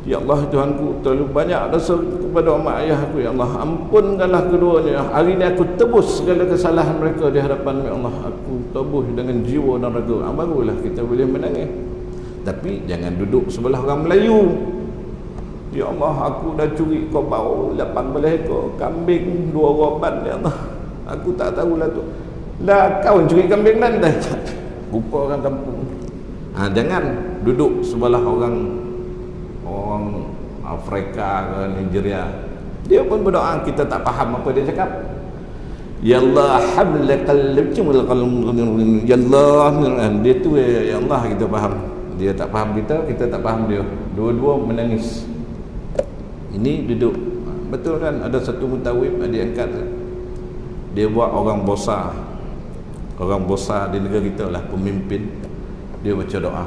S1: Ya Allah, Tuhanku, terlalu banyak dosa kepada mak ayah aku, ya Allah. Ampunkanlah keduanya. Hari ini aku tebus segala kesalahan mereka di hadapan, ya Allah. Aku tebus dengan jiwa dan raga. Barulah kita boleh menangis. Tapi jangan duduk sebelah orang Melayu. Ya Allah, aku dah curi kau bau 18 ekor kambing, 2 roban, ya Allah. Aku tak tahulah tu. Lah kau curi kambing nanti. Rupa orang kampung. Jangan duduk sebelah orang Afrika ke Nigeria. Dia pun berdoa, kita tak faham apa dia cakap. Ya Allah, hablakal jumul qalb. Ya Allah, dia tu ya Allah, kita faham. Dia tak faham kita tak faham dia. Dua-dua menangis. Ini duduk. Betul kan, ada satu mutawib adik angkat, dia buat orang besar di negara kita lah, pemimpin. Dia baca doa,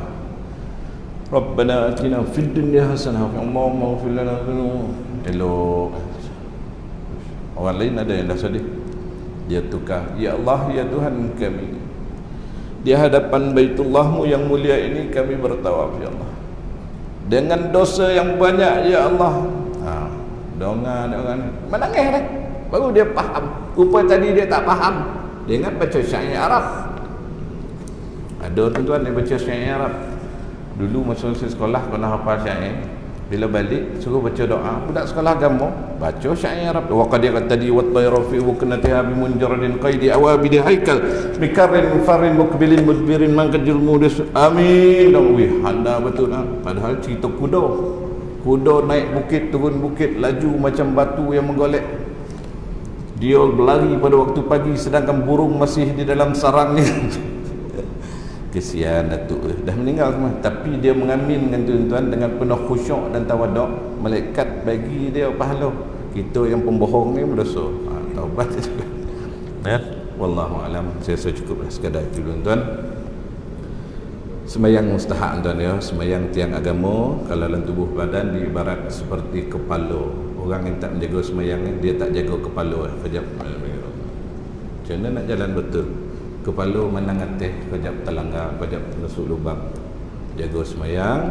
S1: Rabbana atina fid dunya hasanah wa Allahumma ighfir lana dzunub. Elok. Orang lain ada yang dah sedih, dia tukar, ya Allah, ya Tuhan kami, di hadapan Baitullah-Mu yang mulia ini kami bertawaf, ya Allah, dengan dosa yang banyak, ya Allah. Dongan menangis dah. Baru dia faham. Rupa tadi dia tak faham. Dia ingat baca syair Arab. Ada tuan-tuan yang baca syair Arab. Dulu masa saya sekolah pernah hafal syair. Bila balik suruh baca doa. Budak sekolah agama baca syair Arab. Wa qad tadi wa tayra fi wuknatiha bi munjaradin qaidi awabidi haikal bikarin farin mukbilin mudbirin mangkajul mudis. Amin. Wih, handa betul lah. Padahal cerita kuda naik bukit, turun bukit, laju macam batu yang menggolek. Dia berlari pada waktu pagi sedangkan burung masih di dalam sarangnya. Kesian Datuk dah meninggal semua. Tapi dia mengaminkan tuan-tuan dengan penuh khusyuk dan tawaduk. Malaikat bagi dia pahala. Kita yang pembohong ni berdosa. Taubat juga. Ya, wallahu alam. Saya rasa cukup sekadar itu tuan-tuan. Sembahyang mustahak tuan ya. Sembahyang tiang agama kalau dalam tubuh badan diibarat seperti kepala. Orang yang tak menjaga sembahyang ni, dia tak jaga kepala. Kejap. Macam mana nak jalan betul? Kepala menang atas, kejap terlanggar, kejap masuk lubang. Jaga sembahyang.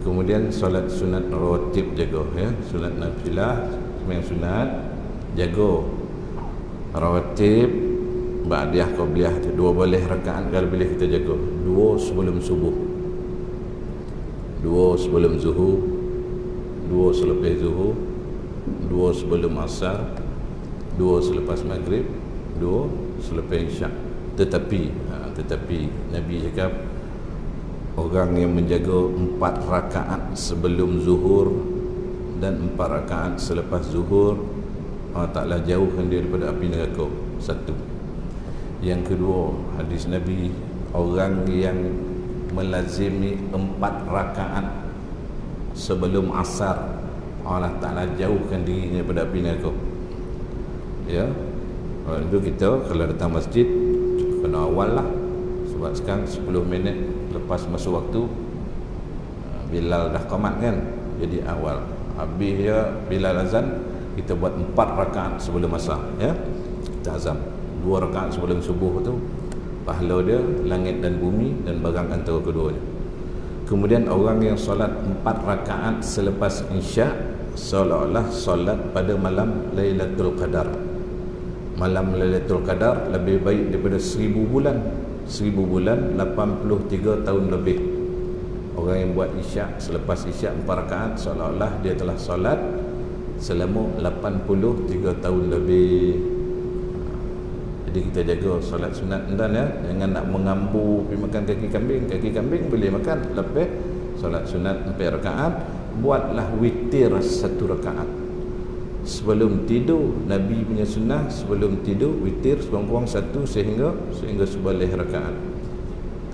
S1: Kemudian solat sunat rawatib jaga ya. Solat nafilah, sembahyang sunat jaga. Rawatib, ba'diyah, qabliyah, 2 boleh rakaat kalau boleh kita jaga. 2 sebelum subuh, 2 sebelum zuhur, 2 selepas zuhur, 2 sebelum asar, 2 selepas maghrib, 2 selepas isyak. Tetapi Nabi cakap orang yang menjaga 4 rakaat sebelum zuhur dan 4 rakaat selepas zuhur. Allah Ta'ala jauhkan dia daripada api neraka. Satu. Yang kedua, hadis Nabi, orang yang melazimi 4 rakaat sebelum asar, Allah Ta'ala jauhkan dirinya daripada api neraka. Ya, itu kita kalau datang masjid kena awal lah, sebab sekarang 10 minit lepas masuk waktu Bilal dah qamat kan, jadi awal. Habis ya Bilal azan, kita buat 4 rakaat sebelum asar, ya, kita azam 2 rakaat sebelum subuh tu, pahala dia langit dan bumi dan barang antara keduanya. Kemudian orang yang solat 4 rakaat selepas isyak, seolah-olah solat pada malam Lailatul Qadar. Malam Lailatul Qadar lebih baik daripada 1000 bulan. 1000 bulan 83 tahun lebih. Orang yang buat isyak selepas isyak 4 rakaat, seolah-olah dia telah solat selama 83 tahun lebih. Jadi kita jaga solat sunat dan, ya, jangan nak mengambu pergi makan kaki kambing. Kaki kambing boleh makan, lepas solat sunat 4 rakaat. Buatlah witir 1 rakaat sebelum tidur. Nabi punya sunnah sebelum tidur witir sekurang-kurang 1 sehingga sebelah rakaat.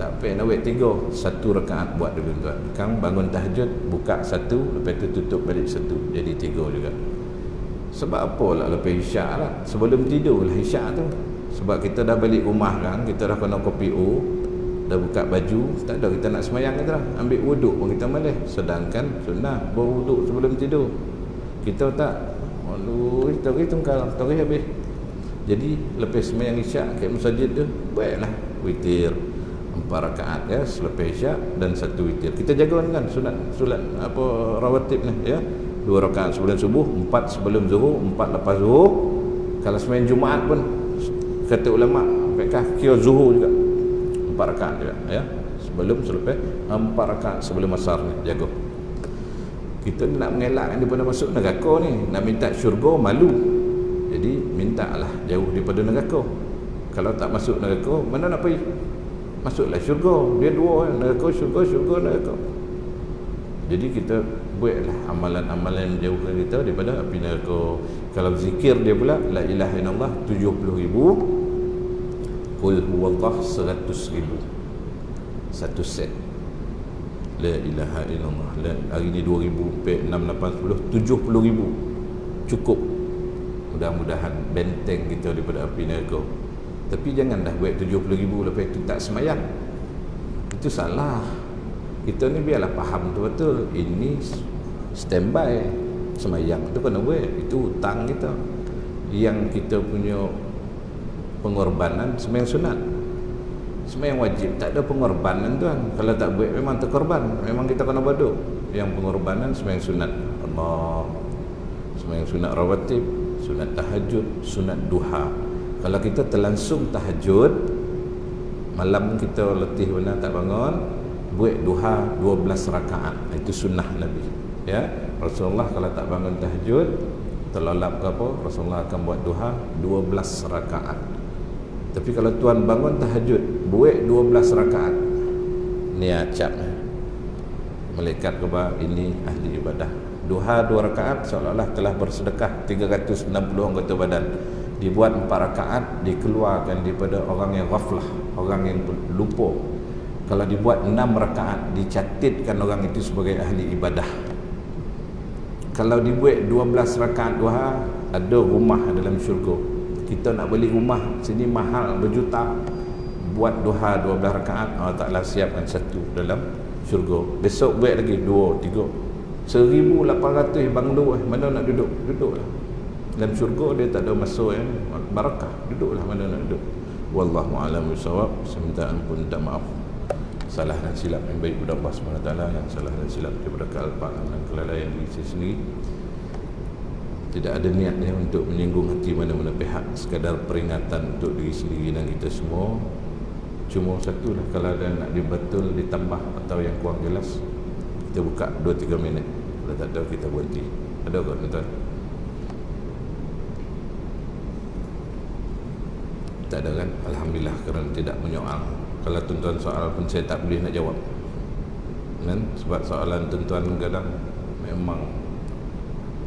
S1: Tak payah nak buat 3, 1 rakaat buat dulu tuan. Kang bangun tahajud, buka 1, lepas tu tutup balik 1, jadi 3 juga. Sebab apa lah lepas isyak lah, sebelum tidur lah isyak tu. Sebab kita dah balik rumah kan, kita dah kena kopi O, dah buka baju, tak ada kita nak semayang kita dah, ambil wuduk pun kita malas. Sedangkan sunnah berwuduk sebelum tidur. Kita tak, aduh, kita pergi tungkal, kita pergi habis. Jadi lepas semayang isyak kat masjid tu, buatlah witir 4 rakaat, ya, selepas isyak dan 1 witir. Kita jaga kan sunat apa rawatib ni, ya. 2 rakaat sebelum subuh, 4 sebelum zuhur, 4 lepas zuhur. Kalau semayang Jumaat pun kata ulama fiqh kira zuhur juga 4 rakaat juga, ya. Selepas 4 rakaat sebelum asar ni jaga. Kita nak mengelakkan daripada masuk neraka ni, nak minta syurga malu. Jadi mintalah jauh daripada neraka. Kalau tak masuk neraka, mana nak pergi? Masuklah syurga. Dia dua, neraka, syurga, neraka. Jadi kita buatlah amalan-amalan jauhkan kita daripada api neraka. Kalau zikir dia pula, la ilaha illallah 70,000, qul huwallah 100,000, 1 set. La ilaha illallah. Hari ni 2,000, 6, 8, 10, 70,000 cukup. Mudah-mudahan benteng kita daripada api neraka. Tapi jangan dah buat 70,000 lepas itu tak semayang. Itu salah. Kita ni biarlah faham tu betul. Ini standby, semayang tu kena buat. Itu hutang kita. Yang kita punya pengorbanan semayang sunat. Semayang wajib tak ada pengorbanan tuan. Kalau tak buat memang terkorban. Memang kita kena baduk. Yang pengorbanan semayang sunat. Allah. Semayang sunat rawatib, sunat tahajud, sunat duha. Kalau kita terlangsung tahajud, malam kita letih benar tak bangun, buat duha 12 rakaat. Itu sunnah Nabi, ya. Rasulullah kalau tak bangun tahajud, terlelap ke apa, Rasulullah akan buat duha 12 rakaat. Tapi kalau tuan bangun tahajud, buat 12 rakaat, ni acap, malaikat kata ini ahli ibadah. Duha 2 rakaat seolah-olah telah bersedekah 360 anggota badan. Dibuat 4 rakaat, dikeluarkan daripada orang yang ghaflah, orang yang lupa. Kalau dibuat 6 rakaat, dicatatkan orang itu sebagai ahli ibadah. Kalau dibuat 12 rakaat duha, ada rumah dalam syurga. Kita nak beli rumah sini mahal berjuta. Buat duha 12 rakaat, Allah Ta'ala siapkan 1 dalam syurga. Besok buat lagi 2, 3, 1,800 banglo. Mana nak duduk? Duduklah. Dalam syurga dia tak ada masa yang barakah. Duduklah mana nak duduk. Wallahu a'lam bishawab. Saya minta ampun dan maaf salah dan silap yang baik kepada Allah SWT, yang salah dan silap daripada kealpaan dan kelalaian diri saya sendiri. Tidak ada niatnya untuk menyinggung hati mana-mana pihak, sekadar peringatan untuk diri sendiri dan kita semua. Cuma satu lah, kalau ada nak dibetul, ditambah atau yang kurang jelas, kita buka 2-3 minit. Kalau tak ada, kita berhenti. Ada ke tuan-tuan? Tak ada kan? Alhamdulillah, kerana tidak menyoal. Kalau tuan-tuan soal pun saya tak boleh nak jawab kan? Sebab soalan tuan-tuan kadang memang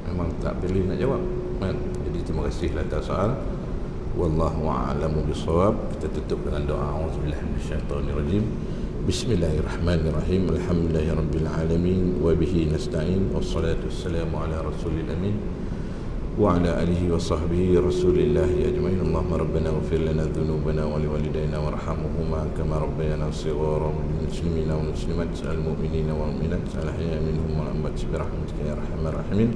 S1: memang tak pilih nak jawab kan? Jadi terima kasih atas soal. Wallahu a'lamu bissawab. Kita tutup dengan doa. Auzubillahi minasyaitonirrajim. Bismillahirrahmanirrahim. Alhamdulillahirabbil alamin wa bihi nasta'in. Wassalatu wassalamu ala rasulil amin wa ala alihi wa sahbihi rasulillahi ajma'in. Allahumma rabbana ighfir lana dhunubana wa liwalidayna warhamhuma kama rabbayana shighara, lil muslimina wal muslimat, al mu'minina wal mu'minat, al ahya'i minhum wal amwat bi rahmatika ya arhamar rahimin.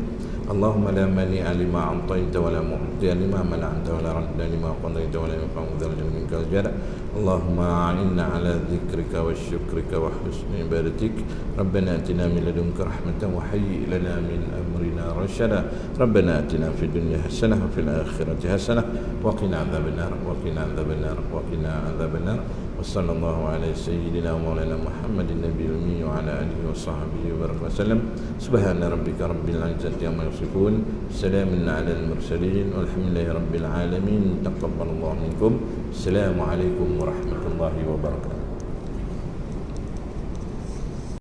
S1: Allahumma la mani'a lima a'taita wa la mu'tiya lima mana'ta wa la radda lima qadaita wa la yanfa'u dzal jalali minkal jada. Allahumma a'inna ala dzikrika wa syukrika wa husni ibadatik. Rabbana atina min ladunka rahmatan wa hayyi lana min amrina rashada. Rabbana atina fid dunya hasanah wa fil akhirati hasanah wa qina adzabannar wa qina adzabannar wa qina adzabannar. Wa sallallahu ala sayyidina wa maulana Muhammadin nabiyil ummi wa ala alihi wa sahbihi wa baraka wasallam. Subhana rabbika rabbil izzati amma yasifun. Salamun ala al mursalin walhamdulillahi rabbil alamin. Taqabbalallahu minkum. Assalamualaikum warahmatullahi wabarakatuh.